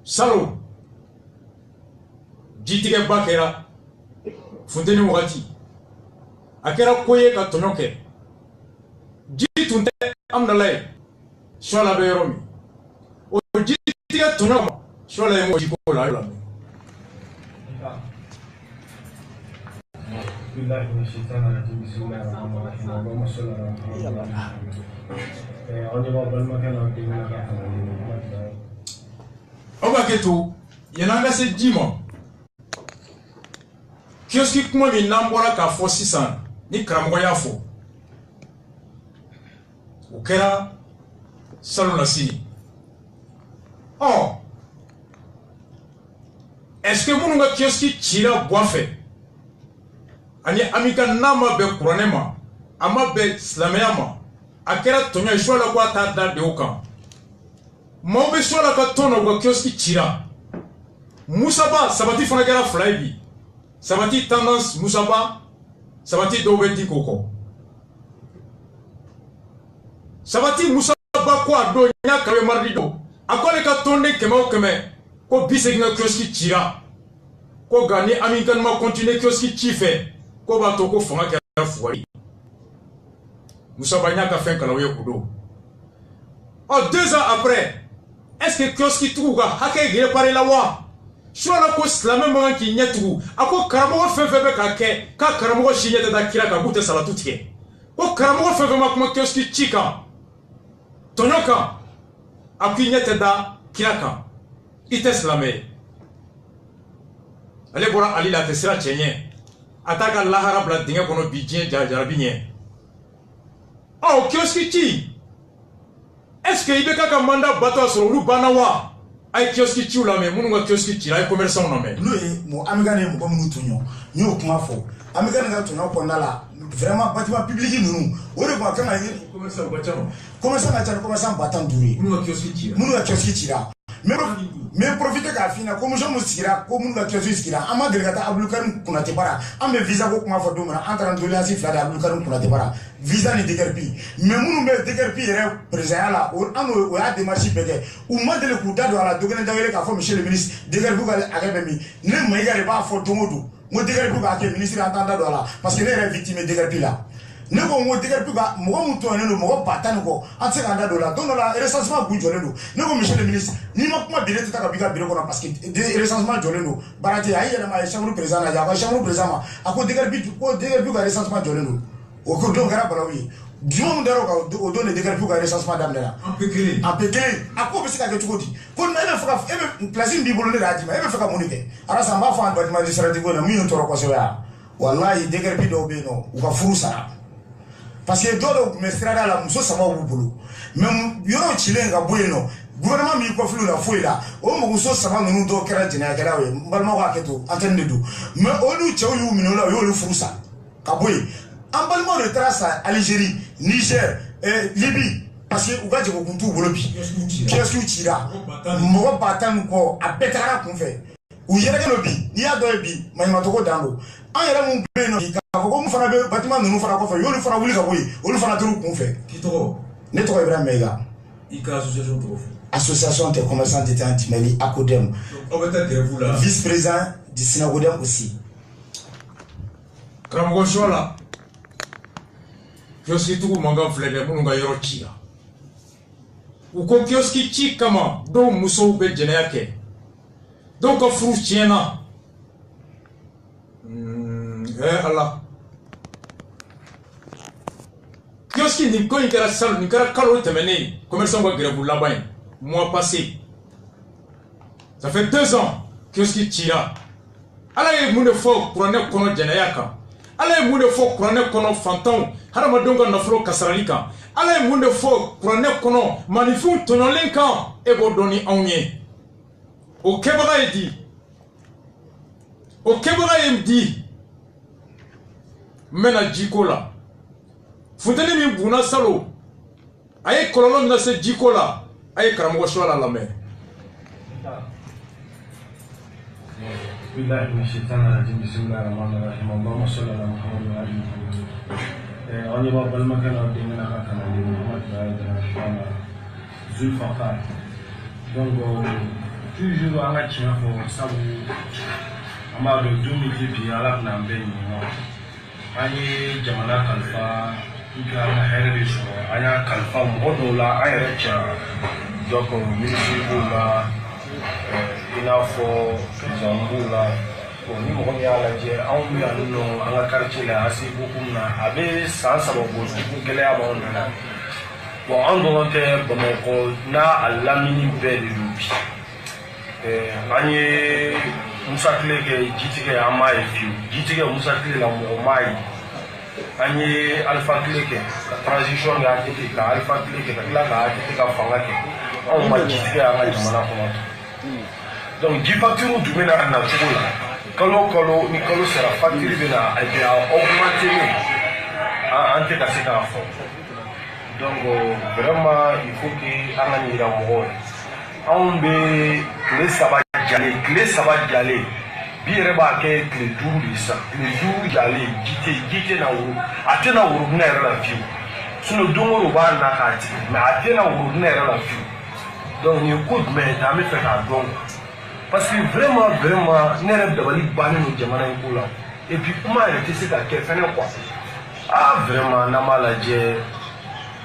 salon jitigɛba kɛra funteni wagati a kɛra ko ye ka tɔɲɔ kɛ ji tun tɛ Aminala ye Suala bɛ yɔrɔ min o jitigɛ tɔɲɔ ma Suala ye mɔgɔ ji ko la a y'o lamɛn aw b'a kɛ to yan'an ka se ji ma kioski kuma min n'an bɔra k'a fɔ sisan ni karamɔgɔ y'a fɔ o kɛra salon na sini est-ce que minnu ka kioski cira buwa fɛ ani Amikani n'a ma bɛn kuranɛ ma a ma bɛn silamɛya ma a kɛra tɔɲɔ ye Suala ko a t'a da de o kan maaw bɛ Suala ka tɔn na u ka kioski cira Musaba sabati fana kɛra fila ye bi sabati tendance Musaba sabati dɔw bɛ di k'o kɔ sabati Musaba ko a don n y'a kabe mardi don a ko ale ka tɔnden 100 o 100 ko 80 ka kioski cira ko nka ni Amikani ma continuer kioski ci fɛ ko b'a to ko fanga kɛra fugari Musaba n y'a ka fɛn kalan u ye o don 2 ans après est-ce que kioski tigiw ka hakɛ réparé la wa Suala ko silamɛ man k'i ɲɛ tugu a ko karamɔgɔ fɛn fɛn bɛ ka kɛ k'a karamɔgɔ si ɲɛ tɛ da kira kan k'u tɛ salatu tigɛ ko karamɔgɔ fɛn fɛn ma kuma kiosque ci kan tɔɲɔ kan a k'i ɲɛ tɛ da kira kan i tɛ silamɛ ye ale bɔra Ali la a tɛ sira cɛ ɲɛ a t'a ka lahara bila dingɛ kɔnɔ bi diɲɛ jarabi ɲɛ ɔ kiosque ci est-ce que i bɛ ka mandat bato a sɔrɔ olu banna wa a ye kiosque ciw lamɛn minnu ka kiosque cira a ye commerçant lamɛn n'o ye Américain ye mɔgɔ minnu tɔɲɔ n y'o kuma fɔ Américain ka tɔɲɔ kɔnɔna la vraiment bâtiment public ninnu o de kan ka ye commerçant ka ca commerçant ba tan duuru ye minnu ka kiosque cira mais profiter k'a f'i ɲɛna commission min sigira ko minnu ka kiosque sigira an ma deli ka taa Abdoukarim Konate bara an bɛ visa ko kuma fɔ don min na an taara doléance fila de Abdoukarim Konate bara visa ni DGRP mais minnu bɛ DGRP yɛrɛ présidenya la o y'a démarche bɛɛ kɛ u ma deli k'u da don a la dogɛnɛ da wele k'a fɔ monsieur le ministre DGRP ka hakɛ bɛ min ne Mayiga de b'a fɔ don o don n ko DGRP k'a kɛ ministre an t'an da don a la parce que ne yɛrɛ victime ye DGRP la ne ko n ko DGRP ka mɔgɔ min tɔɲɔnen don mɔgɔ ba tan ni kɔ an tɛ se k'an da don o la don dɔ la recensement kun jɔlen don ne ko monsieur le ministre n'i ma kuma bi ne tɛ taa ka b'i ka bureau kɔnɔ parce que recensement jɔlen don baara tɛ a ye yɛlɛma a ye chambre président lajɛ a ko chambre président ma a ko DGRP ka recensement jɔlen don o ko don kɛra balawu ye juma min dar'o kan o don de DGRP ka recensement daminɛna an pe kelen a ko bɛ se ka kɛ cogo di ko e bɛ fɛ ka e bɛ place min b'i bolo ne de y'a d'i ma e bɛ fɛ ka mun de kɛ alasa n b'a fɔ an bâtiment administratif ko in na min ye n tɔɔrɔ kosɛbɛ yan walayi DGRP dɔw bɛ yen nɔ u ka furu sara parce que dɔw de tun bɛ sirada la muso saba b'u bolo mais yɔrɔ cilen ka bɔ yen nɔ gouvernement min kɔfilɛ la foyi la o muso saba ninnu dɔw kɛra jɛnɛyakɛlaw ye n balimaw k'a kɛ to antenne de don mais olu cɛw y'u minɛ o la o y'olu furu sa ka bɔ yen an balimaw de taara sa Algérie Niger Libye parce que u ka jagokun t'u bolo bi kiosque cira mɔgɔ ba tan ni kɔ a bɛɛ tagara kun fɛ u yɛrɛkɛ don bi n'i y'a dɔn ye bi maɲumatɔko dan don an yɛrɛ mun bɛ yen nɔ k'a fɔ ko mun fana bɛ bâtiment ninnu fana kɔfɛ y'olu fana wuli ka bɔ yen olu fana t'u kun fɛ. Ne tɔgɔ Ibrahima Mayiga. I ka association tɔgɔ fɔ. Association des commerçants d'état anti-Mali ACODEM. Aw bɛ taa grève la. Vice président du SYNAGODEM aussi. karamɔgɔ sɔ la kiosque tigiw mankan filɛ dɛ minnu ka yɔrɔ ci la u ko kiosque ci kama dɔw musow bɛ jɛnɛya kɛ dɔw ka furu tiɲɛna Ala kiosque nin ko in kɛra salon nin kɛra kalo tɛmɛnen commerçant ka grève laban ye mois passé ça fait 2 ans kiosque cira Ala ye mun de fɔ kuranɛ kɔnɔ jɛnɛya kan Ala ye mun de fɔ kuranɛ kɔnɔ fantanw hadamadenw ka nafolo kasarali kan Ala ye mun de fɔ kuranɛ kɔnɔ maninfinw tɔɲɔlen kan e b'o dɔn ni anw ye o kɛbaga ye di o kɛbaga ye di n bɛna jiko la funteni min bunna salon a ye kɔlɔlɔ min lase jiko la a ye karamɔgɔ Suala lamɛn. Billahi min shaitan rajim bismillahir rahmanir rahim Allahumma salli ala Muhammad wa ali Muhammad on yaba balma kana dinna ka kana di Muhammad wa ali Muhammad Zulfaqar donc toujours an ka tiɲɛ fɔ sabu an b'a dɔn don min bi Ala bɛna an bɛɛ ɲininka an ye jamana kalifa ka an ka hɛrɛ de sɔrɔ an y'a kalifa mɔgɔ dɔw la an yɛrɛ cɛ donc ministre b'o la i n'a fɔ président b'o la ni mɔgɔ min y'a lajɛ anw bɛ yan nɔ an ka quartier la ACI min na a bɛ san 3 bɔ sugu gɛlɛya b'anw na bon an dɔrɔn tɛ Bamakɔ n'a a lamini bɛɛ de don bi an ye Musa Tile kɛ jitigɛ an m'a ye fiyewu jitigɛ Musa Tile la mɔgɔ m'a ye an ye Alifa Tile kɛ ka transition kɛ ATT ka Alifa Tile kɛ ka tila ka ATT ka fanga kɛ anw ma jitigɛ an ka jamana kɔnɔ donc ji facture dun bɛna na cogo la kalo kalo ni kalo sera facture bɛna a bɛ augmenter an tɛ ka se k'a fɔ donc vraiment il faut que an ka nin yira mɔgɔw ye anw bɛ tile saba jalen bi yɛrɛ b'a kɛ tile 5 de sa tile 5 jalen ji tɛ na woro a tɛ na worobinɛ yɛrɛ la fiyewu sinon don o don b'a na k'a tigɛ mais a tɛ na worobinɛ yɛrɛ la fiyewu donc nin ye ko jumɛn ye an bɛ fɛ k'a dɔn parce que vraiment ne yɛrɛ dabali bannen don jamana in ko la et puis kuma yɛrɛ tɛ se ka kɛ fɛnɛ quoi vraiment n'an b'a lajɛ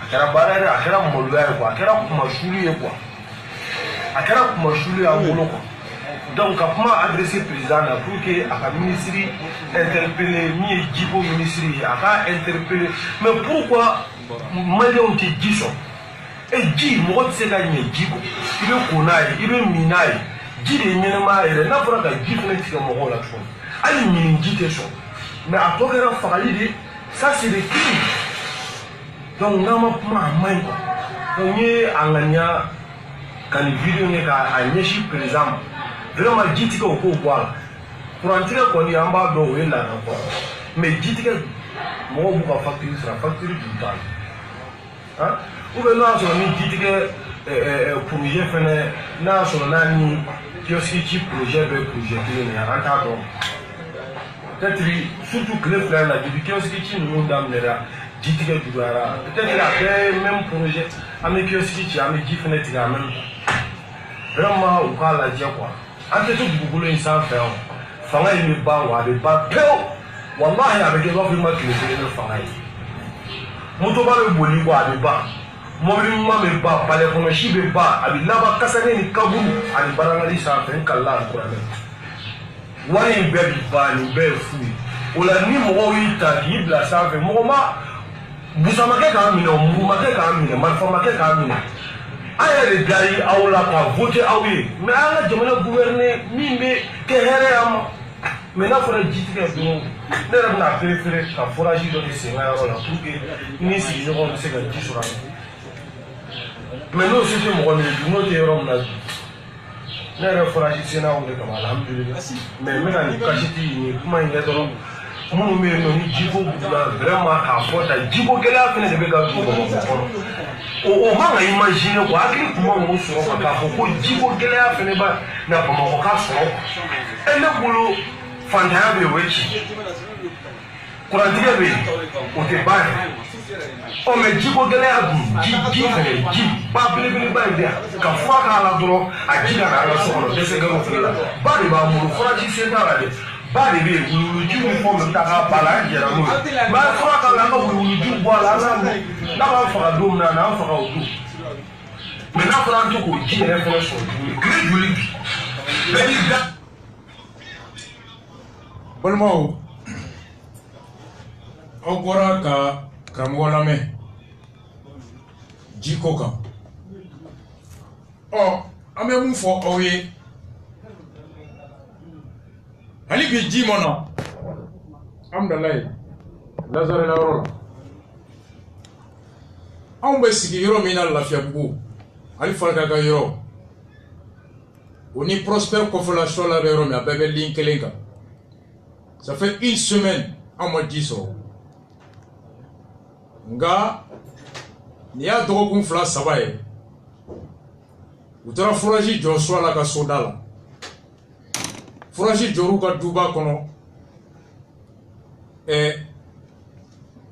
a kɛra baara yɛrɛ a kɛra maloya ye quoi a kɛra kumasuli ye quoi a kɛra kumasuli ye a bolo quoi Donc, à comment adresser le président pour que la ministre interpelle, le ministre a interpellé. Mais pourquoi Mali ont été dit ça? Et dit, moi, c'est gagné, dit, il est konaï, il est minaï, dit les minima, il n'a pas de dit qu'on est tiré mon rôle là-dessus. Allez, mine, dit ça. Mais à toi, ça, c'est des crimes. Donc, on a un main. On est en gagnant quand les vidéos n'est qu'à Niechi, par exemple. Vraiment, dit que au pouvoir. Pour entrer qu'on est en bas de l'eau, là, mais dit que moi, vous avez facturé sur la facture du temps. Hein? Ou bien, là, on a dit que pour les gens, là, on a mis kiosque projet, qui est en train de. Peut-être surtout que les frères, depuis kiosque qui nous ont donné là. Peut-être qu'il a fait le même projet avec kiosque, avec qui fenêtre, même. Vraiment, on parle à dire quoi. En fait, tout le monde s'en fait. Fanga il me bat ou il me bat. Wallahi, avec les autres, il m'a tué le fanga. Motoba le boli ou il me bat. Mobile me bat, palais pour le chib me bat. Avec là-bas, Kassané, ni Kaboul, avec Barangali, ça fait un calage pour la même. Wani il bébé bat, il bébé fou. Ou la nuit, moi, il t'a dit, il a ça fait. Moi, vous avez qu'à miner, vous m'avez qu'à miner, ma femme qu'à miner. Aïe, les gars, ils ont voté à oui. Mais à la demande gouverner, ni mais que rien. Mais là, il faut dire que nous avons préféré qu'à forager dans les Sénats pour que nous signions ce que nous disons. Mais nous, c'était mon rôle, nous étions là. Nous avons foragé le Sénat, on est comme alhamdulillah. Mais maintenant, nous cachetons, comment il y a dans nous mettons Djibo vraiment à faute à Djibo qui a fait des bagages. On va imaginer quoi, comment on se rend compte que Djibo qui a fait des bagages n'a pas mon cas. Et le boulot, fantasme de Wechi. Quand on dit on te bat. On met Djibo qui a dit, pas plus quand fois qu'à la drogue, à qui a la sonde, de ce que l'on fait là. Bah, il va mourir, il faudra dire c'est dans la vie. Ba de be wuluju ni forme ta ka bala jara mo ba fara ka la ka wuluju bo la na ba fara dum na fara odu me na fara to ko ji e fara so gri juli be ni da balmo ogora ka kamola me jikoka o ame mu fo oye Ali bi ji mona amdalay lazare la rola on be sigi yoro mina la fiabu ali falka ga yoro oni prosper ko fola shola be yoro mi abebe linkelenga ça fait une semaine on m'a dit ça nga ni a dogo fla sabaye utara foraji jo so la ka sodala Foraji joru ka duba kono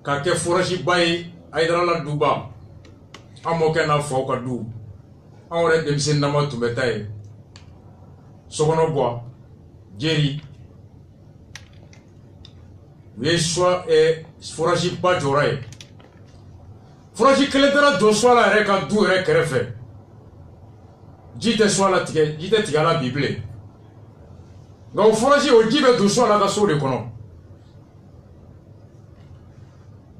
ka ke foraji bayi aidara la duba amo ke na fo ka du awre dem sin na ma tumetaye sokono boa jeri we soit foraji ba jorai foraji keletara do swala re ka du re kerefe jite swala tige jite tigala bible nga foraji o jibe do so la ka so de kono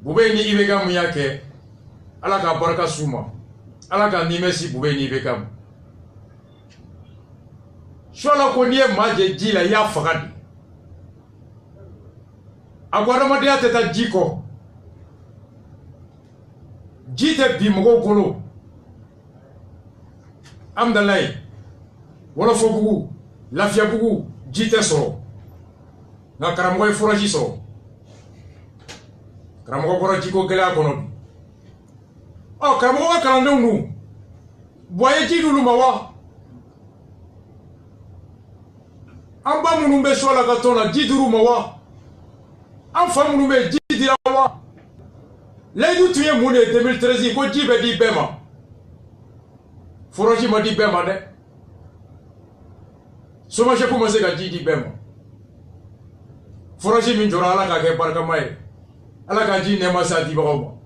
bube ni ibega mu yake ala ka baraka suma ala ka ni mesi bube ni ibega mu shola ko ni maje jila ya fagadi agwara ma dia teta jiko jite bi mo golo amdalay wala fo bugu lafia bugu jite so na karamoy foraji so karamoy foraji ko gela kono o karamoy kalande nu boye ji dulu mawa amba munu be so la ka tona ji duru mawa am famu be ji dira wa leju tuye mune 2013 ko ji be di bema foraji ma di bema de Soma je commencé à dire bema. Foraji min jora ala ka ke barka mai. Ala ka ji ne ma sa di bawo.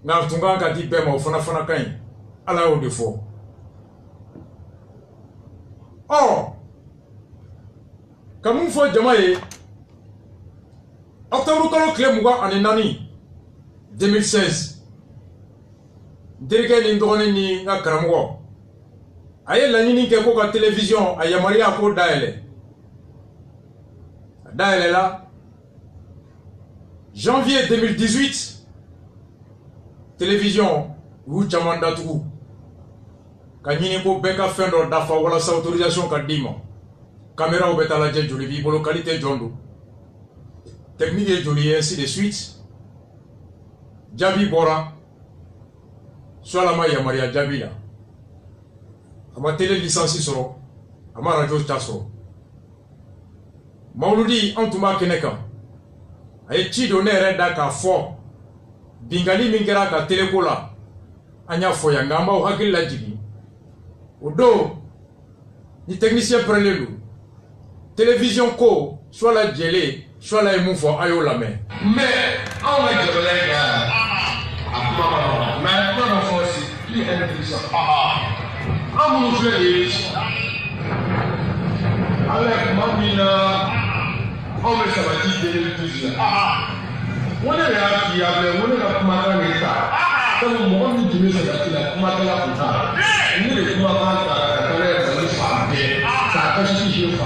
Na tunga ka di bema fana kan. Ala o defo. Oh, Comme une fois Jamaï, octobre kalo clé mouga en nani 2016. Dirige n'indorone ni nga karamugo. Aye la nini ke ko ka télévision a yamaria ko daele. Daele là. Janvier 2018. Télévision ou chamanda tout. Ka nyini ko beka fendo dafa wala sa autorisation ka dimo. Caméra au betala je joli bi bolo qualité jondo. Technique et joli ainsi de suite. Jabi bora. Soit la maille Maria Jabila. A ma télé licence soro. A ma radio tasso. Mauludi antuma keneka. Aye chi donné reda ka fo. Bingali mingera ka telekola. Anya fo ya ngamba o hakil la jigi. Odo ni technicien prelelu. Télévision ko soit la gelé, soit la émoufo ayo la main. Mais on va dire les gars. Mais non force qui est intéressant. On nous fait avec Mamina, on me sabati 2012. On est là qui a on est là pour manger ça. Comme moi nous disons sabati là pour manger la putain. Nous les pour manger la colère ça ça cache qui je fais.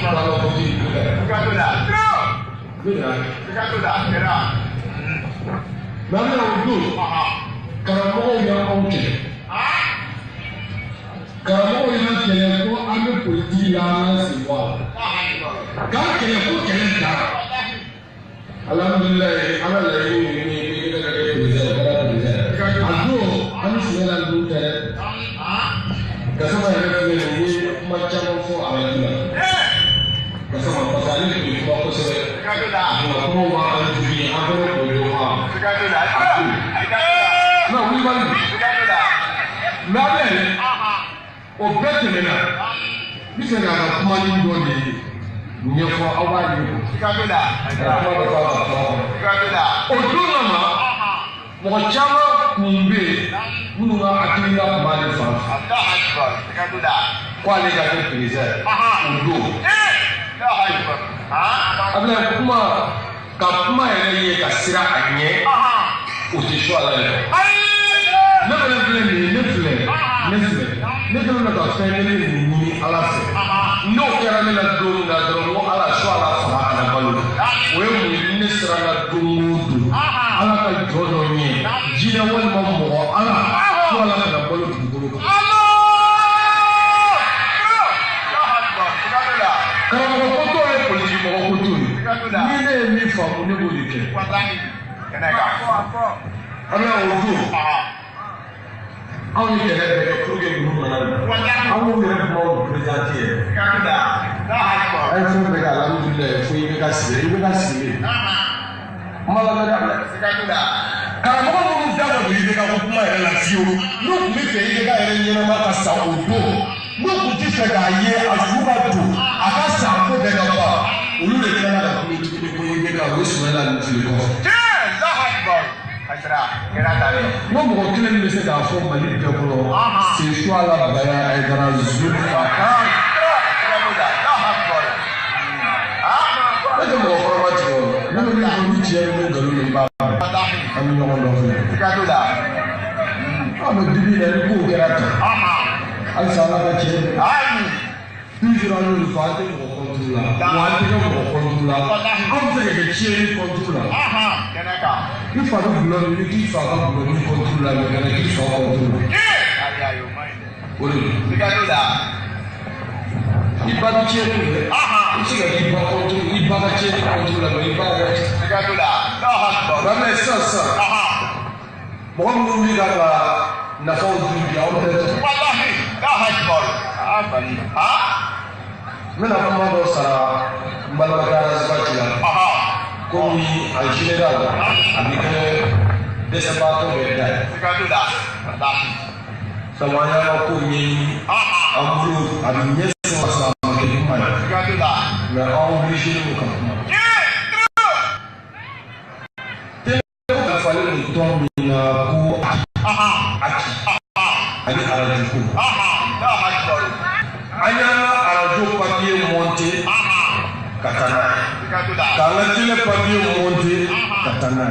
Kalau begitu, begitu dah. Benar. Begitu dah. Benar. Mana untuk? Kalau mau yang okey. Kalau mau yang kaya tu, ambil politik yang semua. Kalau kaya tu kaya dah. Alhamdulillah, alhamdulillah ini kita kaya berzat. Aku, kami sembilan bulan. Kasama yang ini macam apa awalnya. Kasama pasal ini kita fokus pada semua orang di antara kedua. Nah, bukan. Nabi, obat ni na. Bisa nak kemarin doni. Nyewa awal ni. Odu nama. Macam kumbe. Muna akhirnya kemarin faham. Kuali kata perizal. Odu. Abla kuma kapma ini kasira anye. Utishwala. Nebele nebele na kafene ni alase. No kera na dunga dro ala swala fa ala balu. We ni nisra na dungu. Ala ka jodo ni. Jina wal mammo ala swala na balu duguru. Kalau foto le polisi mo ko tu. Ni ne mi fa mo ne bo dike. Ana odu. Aw ni kele be ko ke mu mana. Aw mo ne mo presenter. Ai fo be ga alhamdulillah fo yi ga sire. Mala ga da. Kalau mo mo da ko yi ga ko kuma ere la fiyo. No mi fe yi ga ere nyina ma ka sa odu. Mo ku ti fe ga ye azuba do. Aka sa ko be ga ba. Olu le kana da ko ti ko yi ga wo su la ni ti ko. Mo mo ko kile ni se da fo mali de ko. C'est soit la baya e gara zulfa. Ajo mo ko ma ti ko. Na mi ko ti e mo galu ni ba. Ami no ko do fe. Amo dibi na ko gara ta. Al sala ba che. Toujours dans le phare de contrôle là. Moi je me contrôle là. Comme ça que je contrôle là. Il faut que le qui soit dans le contrôle là, mais qui soit contrôle. Oui. Regarde là. Il va te tirer. Il va contrôler, il va te tirer contrôle là, il va. Regarde là. Mais ça. Moi je me dis là, n'a pas eu bien en tête. Wallahi, Mena kuma do sara balagara zbatila komi en général avec des sabato beda samanya ko ni amru abi nyesa sama ke kuma na obligé ko kuma te fale ko tombe na ko ani arajuku anya arajo papier monté katana kanga tele papier monter katana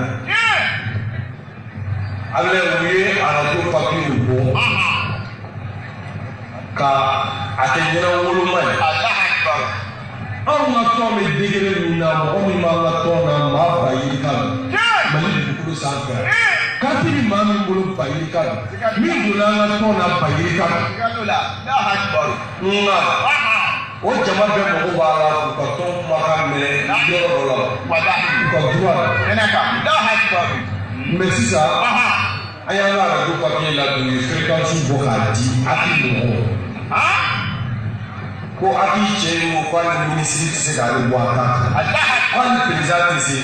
ale wiye arajo papier bo ka atengena wolumai aw ma to me digere na mo mi ma la to na ma bayi kan mali ku sanka kati mami bulu bayi kan mi bula na to na bayi kan la hakbar nga o jama be mo wala ko to ma kan me yoro la ko duwa enaka la hakbar mesisa aya la ra ko papier la do fréquence bo ka di ati mo ko abi chéri ko kwa ministre se ka le boata kwa ni président se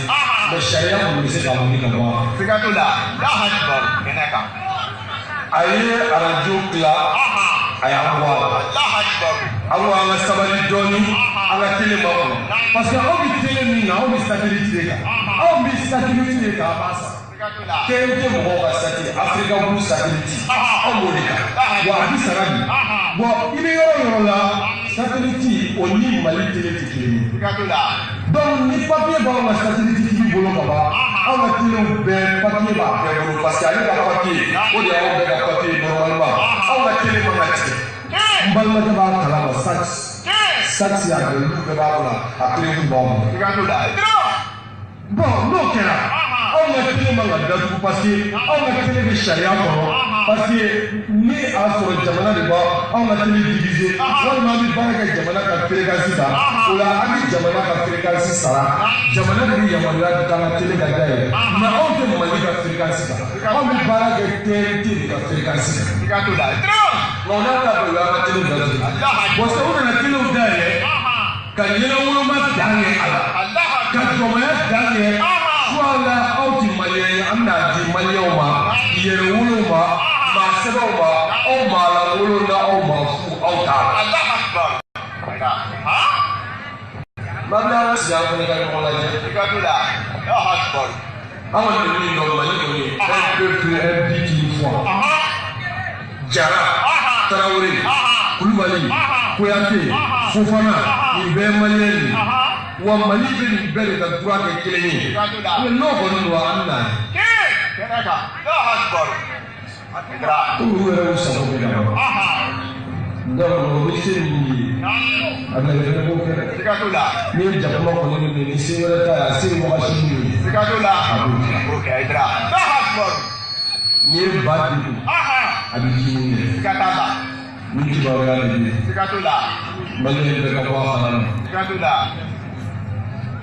le sharia ko se ka mo ni ka bo fikatola la hakbar enaka aye arajo kla aya wa la hakbar awa nga sabali doni ala tele ba ko parce que on bi tele ni na on bi stabilité ka passa kente mo ba stabilité africa bu stabilité on mo ni ka wa bi sarabi bo ibe yo la stabilité oni mali tele tikini donc ni papier ba ma stabilité ki bolo ba on a tele be papier ba be bolo parce que ali ba papier o de on be papier normalement on a tele ba tike mbalma ba kala ba sax ya be be ba la après une bombe bon non kera on a tele ma da parce que on a tele de charia parce que ni a sur jamana de ba on a tele divisé on ma bi ba ka jamana ka fréquence ça ou la ami jamana ka fréquence ça jamana de yamala de ka tele da dai mais on te mali ka fréquence ça on bi ba ka tele ka fréquence ça on a ta be la tele da bon ça on a tele da ka yena wono ma dange ala ka jomaya dange wala auti malien amna di malien ma yere wulu ma seba ma o ma la wulu na o ma fu auta Allah akbar mabla rasia ko ne ka mo la je ka dula Allah akbar awon ni no ma ni ni FDP fois jara tarawore kulubali koyate fofana ibe malien wa mali be bere da droit de keleni le no ko no anna kenaka la hakbar akra uru era usabo be da ndoro wisi ni ana le ko ke sikatula ni japma ko ni ni sewara ta se mo ashini sikatula okay idra la hakbar ni badi abiji sikatala ni tibara ni sikatula mali be ka wa hanan sikatula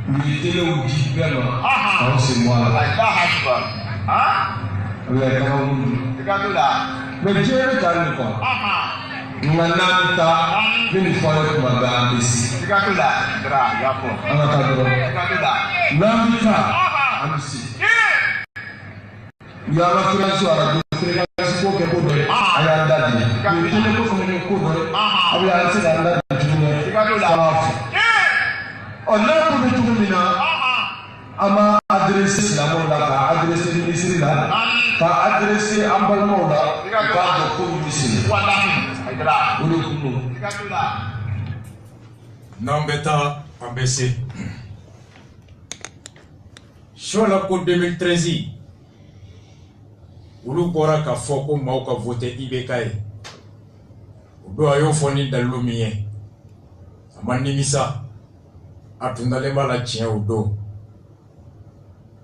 ni tele ou di bema on c'est moi là Allah akbar ouais quand sikatula mais Dieu est dans le corps ngananta ni fole ko maga besi sikatula dra yapo anata dro sikatula namita amsi ya la France ala do France ko ke ko do aya ndadi ni tele ko ni ko do abi ala se ndadi sikatula on a pour tout mina ama adresse la monda ka adresse ministre la ka adresse ambalmo la ka ko ministre wallahi aidra ulu kuno sikatula nambeta ambese shola ko 2013 ulu bora ka foko mau ka voter IBK do ayo foni dalumiye amani misa atundale mala chien odo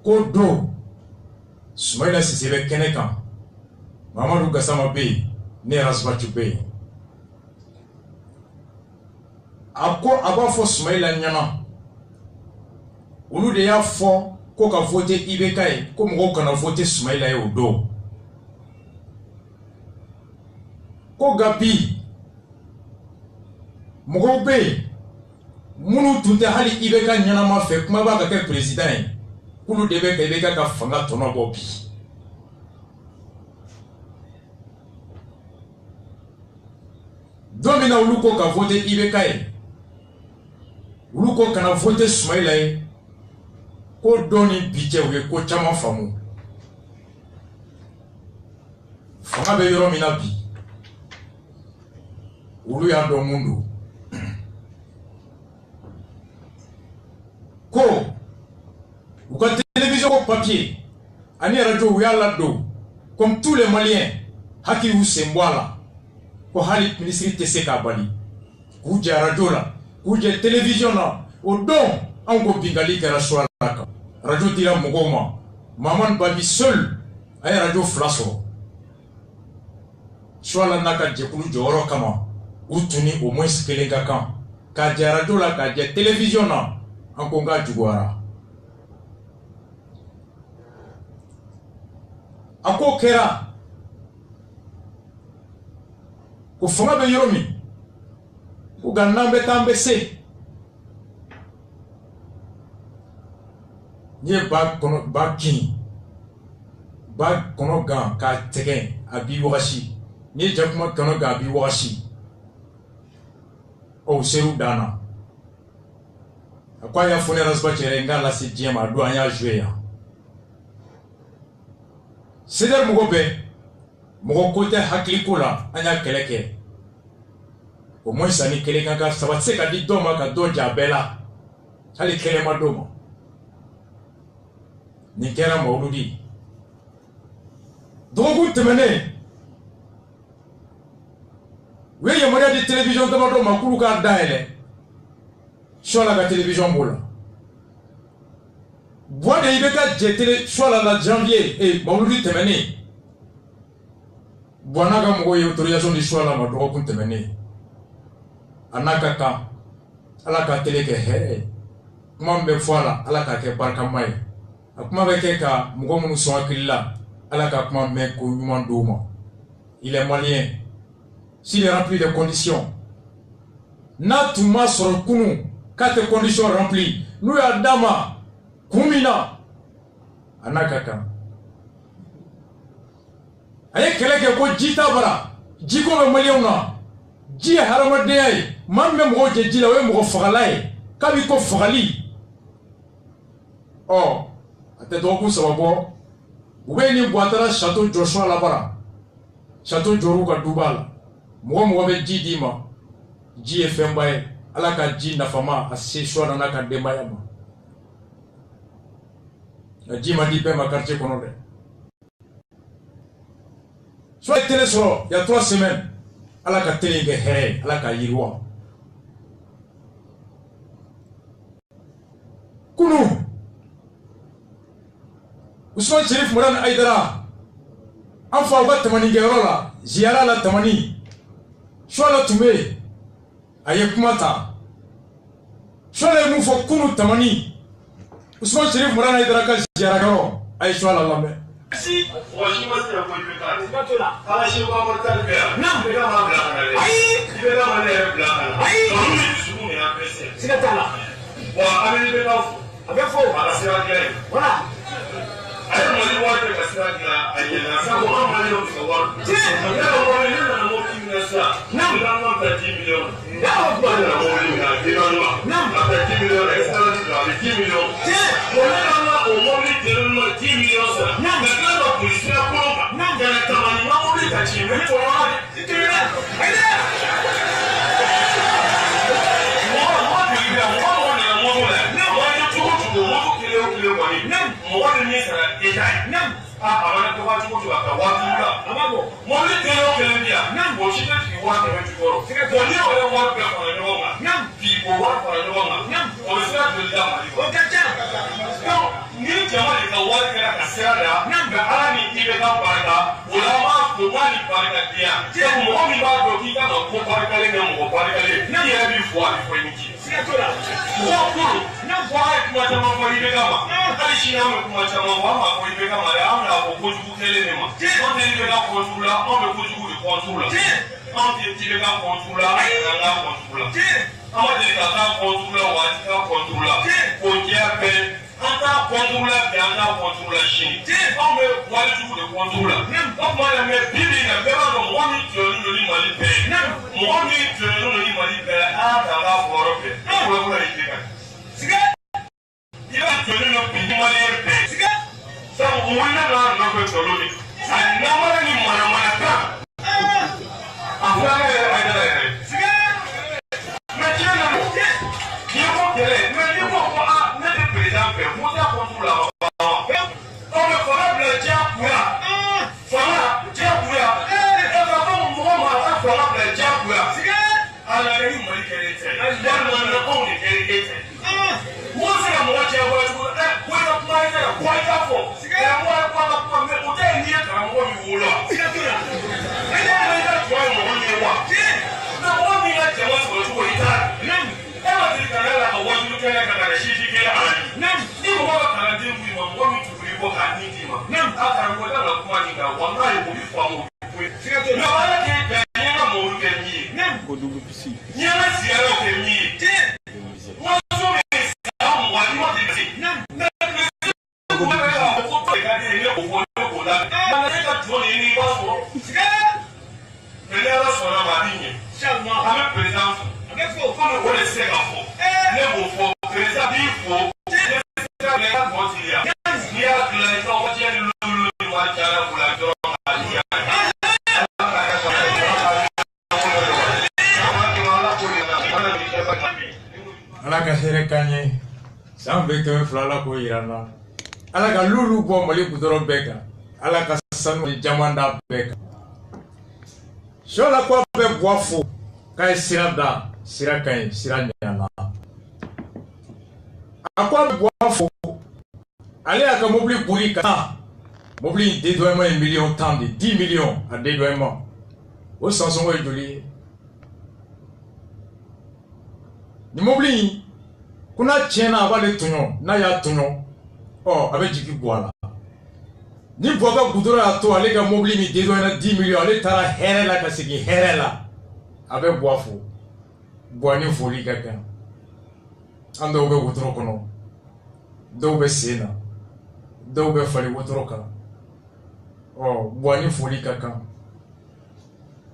kodo Soumaïla Sisebe Kenekan Mamadou Gassama Bey ne Rasbatu Bey ako aba fo Soumaïla Nyama olu de ya fo ko ka voter IBK ko mo ko na voter Soumaïla e odo ko gabi mo be munu tunte hali IBK nyana ma fe kuma ba ka ke president kulu debe ka IBK ka fanga tono bobi domina uluko ka vote IBK uluko kana vote Soumaïla ko doni bije we ko chama famu fanga be yoro mina bi ulu ya do mundu papier. Ani radio Yalado, comme tous les Maliens, Haki ou Semboala, ko Hali ministre Tesseka Bali, Kouja radio là, Kouja télévision là, au don, Ango Bingali Kerashwala, Radio Tira Mogoma, Maman Babi seul, ay radio Flasso. Swala naka Jekulu Joro Kama, Outuni au moins Kelenga Kan, Kaja radio là, Kaja télévision là, Ankonga Jugwara. Ako kera ko fanga be yoromi ko ganambe tambe se nye ba kono ba kin ba kono gan ka tege abi washi nye jakuma kono ga abi washi o seru dana akwa ya funeral spa chere ngala si diema do anya jouer ya Seder Mugobe, Mugokote Hakikola, Anya Keleke. Au moins, ça n'est que les gars, ça va se faire dit Doma, Kadoja Bella. Allez, Kelema Doma. Nikera Mauludi. Donc, vous te menez. Oui, il y a moyen de télévision de Madoma, Koulouka Daele. Sur la télévision Moula. Bois de Ibeka jeté soit la janvier et Mauludi Temene. Boanaga Mogoy autorisation du choix la Madrokun Temene. Anakaka, Alaka Teleke He, Mambe Foala, Alaka Ke Barkamay, Akmaveka, Mugomu Soakilla, Alaka Kmame Koumandouma. Il est malien. S'il est rempli de conditions, Natuma sur Kounou, 4 conditions remplies. Nous à Dama. Kumina Anakaka Aye keleke ko jita bara jiko be maliona ji haramade ay man même ko je jila we mo fagalay kabi ko fagali oh ate do ko sababo ubeni boatara château Joshua la bara château Joru ka dubala mo be jidima ji fmbaye alaka ji na fama ase shona na ka dembayama Ji m'a dit ben ma quartier qu'on aurait. Soit télé solo, il y a 3 semaines, à la télé guerre, à la yirwa. Kounou, Ousmane Chérif Mourane Aïdara, enfin on va tamani guerrola, ziara la tamani, soit la toumé, ayekumata, soit les moufo kounou tamani. Ousmane Chérif Mourane Aïdara ka ziaragaro Aïcha la lambe. Si, franchement, c'est un peu plus tard. C'est là. Ah, je vais voir ta mère. Non, je vais voir blanc. Aïe, je vais voir les blancs. Aïe, je vais voir les blancs. C'est là. Bon, avec les blancs. Avec faux. Voilà, c'est la gueule. Voilà. Aïe, moi, je vois que c'est la gueule. Aïe, ça va pas mal de savoir. Tiens, on va aller dans le mot qui me laisse là. Non, on va faire 10 millions. Non, on va aller dans le mot qui me laisse là. Non, on va faire 10 millions. Avec 10 millions. Tiens, on va aller au mot qui me laisse 10 millions. Non, mais là, on va pousser la pompe. Non, dans le tamaniment, on est à 10 millions. On va aller. C'est tout là. Allez là. Alaka sere kanye san be keme flala ko irana alaka lulu bo mali kudoro beka alaka sanu jamanda beka shola ko be boafo kai sirada sirakai siranyana akwa be boafo ale aka mobili burika mobili dédoiement 1 million tant de 10 millions à dédoiement au sanson e joli ni mobili kuna chena abale tunyo na ya tunyo abe jiki gwala ni boga gudura ato ale ga mobili ni dedo na 10 millions ale tara herela kasigi herela abe boafu boani foli kaka ando be wotro kono do be sena do be fali wotro ka boani foli kaka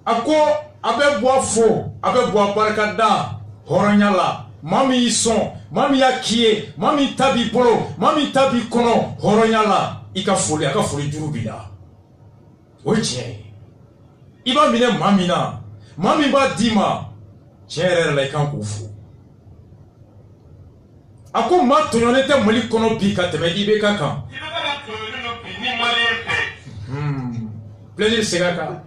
ako abe boafu abe boa barka da horonyala mami ison mami yakie mami tabi polo mami tabi kono horonyala aka foli jurubila oje iba mine mamina mami ba dima chere la kan kufu ako ma tonyonete moli kono bi ka teme ibe kaka plaisir segaka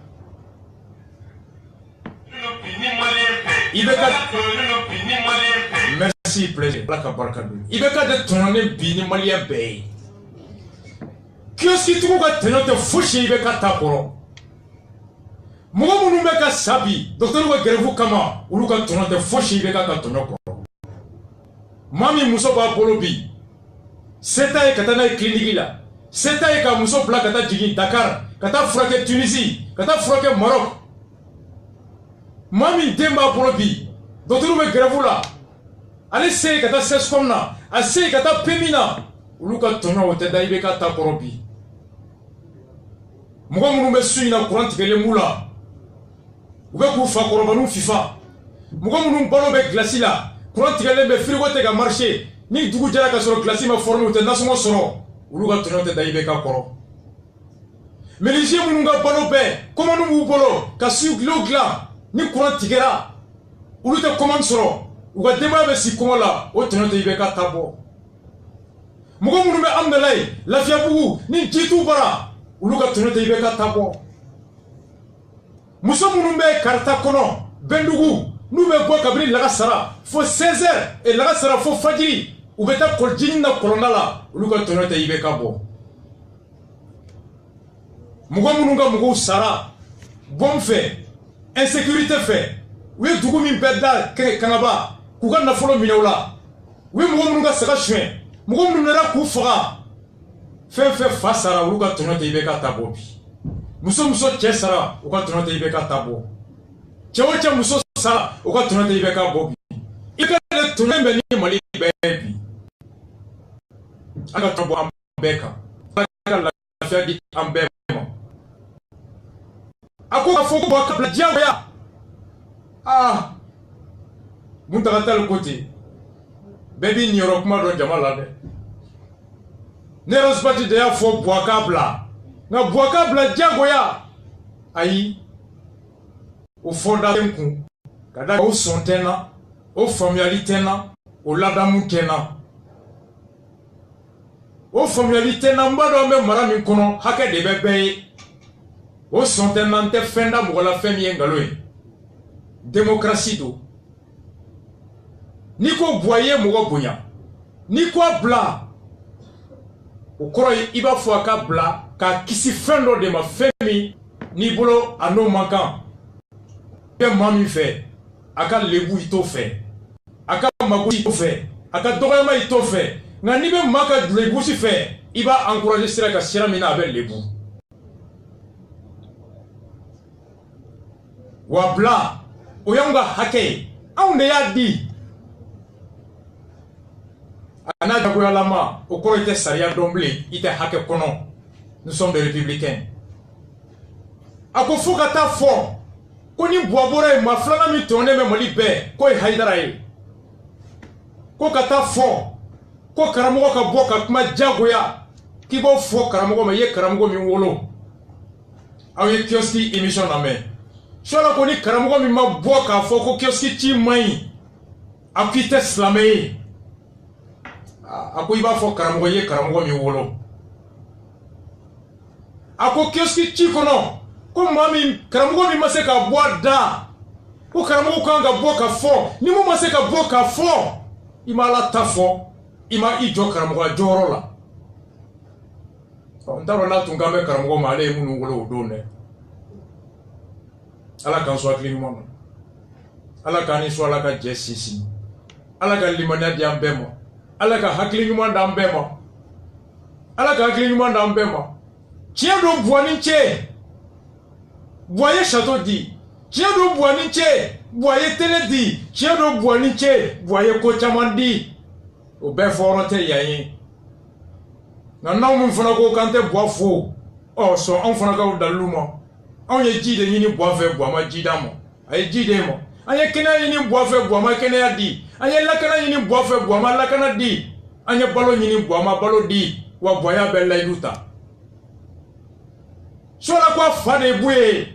merci plaisir la barka du ibeka de tonne bi ni malien bay kioski tuko ka tenote fushi ibeka takoro mugo munu beka sabi docteur ko gerevu kama uluka tonne fushi ibeka ka tonoko mami muso ba bolobi seta e katana clinique la seta e ka muso bla kata jigi Dakar kata frake Tunisie kata frake Maroc mami demba bolobi docteur me gerevu la ale sey kata sescom na a sey kata pemina uluka tono o teda ibe kata korobi mugo munu be suina courant tigele mula ube ku fa korobanu fifa mugo munu balo be glaci la courant tigele be frigo te ga marché ni dugu jara ka soro glaci ma formé o te nasomo soro uluka tono te da ibe ka koro melige munu ga balo be comment nu bolo ka su gla ni courant tigera ulute commande soro uga dema be sikomo la o tenote ibe ka tabo mugo munu be amdelay lafia bugu ni jitu bara uluga tenote ibe ka tabo muso munu be karta kono bendugu nu be bo kabri laga sara fo 16h et laga sara fo fajiri ubeta koljini na kolonala uluga tenote ibe ka bo mugo munu ga mugo sara bom fait insécurité fait we dugu min bedda kanaba kuga na folo minawla we mugo munu ga saga chwen mugo munu ra ku faga fe fasara uruga tonote ibe ka tabo bi muso chesara uga tonote ibe ka tabo chewoche muso sara uga tonote ibe ka bobi ika le tonembe ni mali bebi aga tobo ambeka aga la fia di ambema ako ka foko ba ka diago ya Muntakatal côté baby ni yorokuma do jamala de neros bati de ya fo boakabla na boakabla diago ya ayi o fonda tenku kada o sontena o familialité na o ladamu tena o familialité na mbado me mara mi kono hake de bebe o sontena nte fenda mugola femi engaloe démocratie do niko boye mugo bonya niko bla o koroy iba fo aka bla ka kisi fendo de ma femi ni bolo ano mankan be mami fe aka lebu ito fe aka magu ito fe aka doyama ito fe ngani be maka lebu si fe iba encourager sira ka sira mina be lebu Wabla, Oyanga Hake, on de y'a dit. Anna Goyalama, au cours était Saria Domblé, il était Hake Kono. Nous sommes des républicains. Ako Fokata fort, Koni Boabore, ma flana mi tourne même libé, Koi Haidarae. Kokata fort, Ko Karamoka Boka, ma Jagoya, Kibo Fok Karamogo, mais Ye Karamogo mi wolo. Awe kioski émission na me. Shola koni Karamogo mi ma boka foko kioski ti mai. Akite slamé. Ako iba fo Karamogo Ye Karamogo mi wolo. Ako kioski ti kono. Ko mami Karamogo mi maseka boada. Ko Karamogo kanga boka fo. Ni mo maseka boka fo. Ima la tafo. Ima ijo Karamogo joro la. Ntaro na tungame Karamogo male munu ngolo odone. Ala kan so akli mo. Ala kan so ala ka jesisi. Ala ka limana di ambemo. Ala ka hakli mo ndambemo. Ala ka hakli mo ndambemo. Tia do boani che. Boye château di. Tia do boani che. Boye tele di. Tia do boani che. Boye ko chamandi. O be forote yayin. Na mun fana ko kante boafo o so on fana ka daluma on ye jide yini boafe boama jidamo ay jide mo anye kena yini boafe boama kena ya di anye lakana yini boafe boama lakana di anye balo yini boama balo di wa boya bella iluta so la kwa fade buye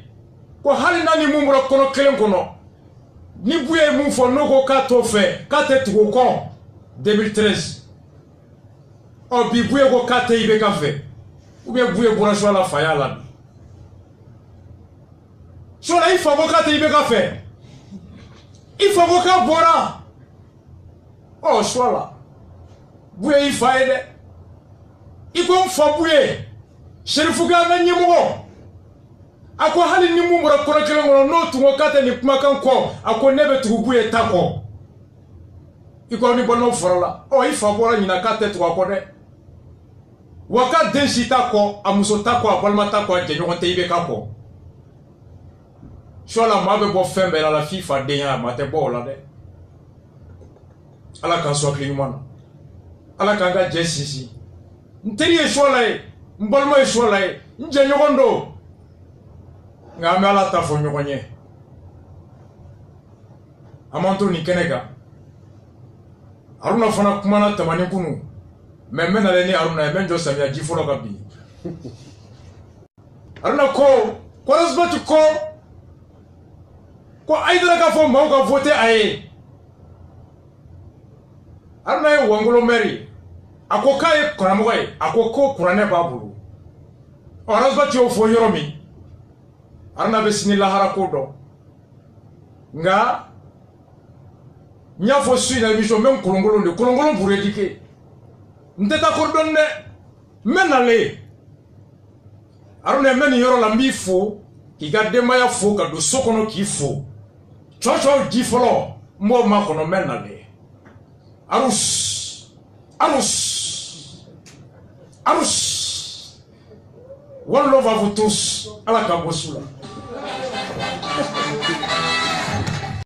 ko hali nani mumro kono kelen kono ni buye mum fo noko ka to fe ka te tuko kon 2013 o bi buye ko kate ibe kafe ou bien buye bora so la faya la so la ifo ko kate ibe kafe ifo ko ka bora o so la buye ifaide iko mfa buye sherifu ga na nyimo ako hali ni mumura kora kele ngono no tu kate ni kuma kan ko ako nebe tu buye tako iko ni bono forola o ifa bora nyina kate tu akode waka denshita ko amuso ko abalmata ko je nyokonte ibe kako shola mabe bo fembe la FIFA denya mate bo la de ala kan so klinimana ala kan ga jesisi nteri e shola e mbalma e shola e nje nyokondo ngame ala ta fo nyokonye amanto ni kenega aruna fana kumana tamani kunu mais maintenant les aruna men jo samia jifolo kabi aruna ko rasbatu ko aidra ka fo ma ko voter aye aruna e wangolo meri ako kai Karamogo e ako ko kurane babulu o rasbatu o fo yoromi aruna be sinila harako do nga nya fo suina mission même kolongolo pour éduquer Nteta kordonne menale arune meni yoro la mbifo ki gade maya fo ka do sokono ki fo chocho di folo mo ma kono menale arus one love à vous tous à la cabosula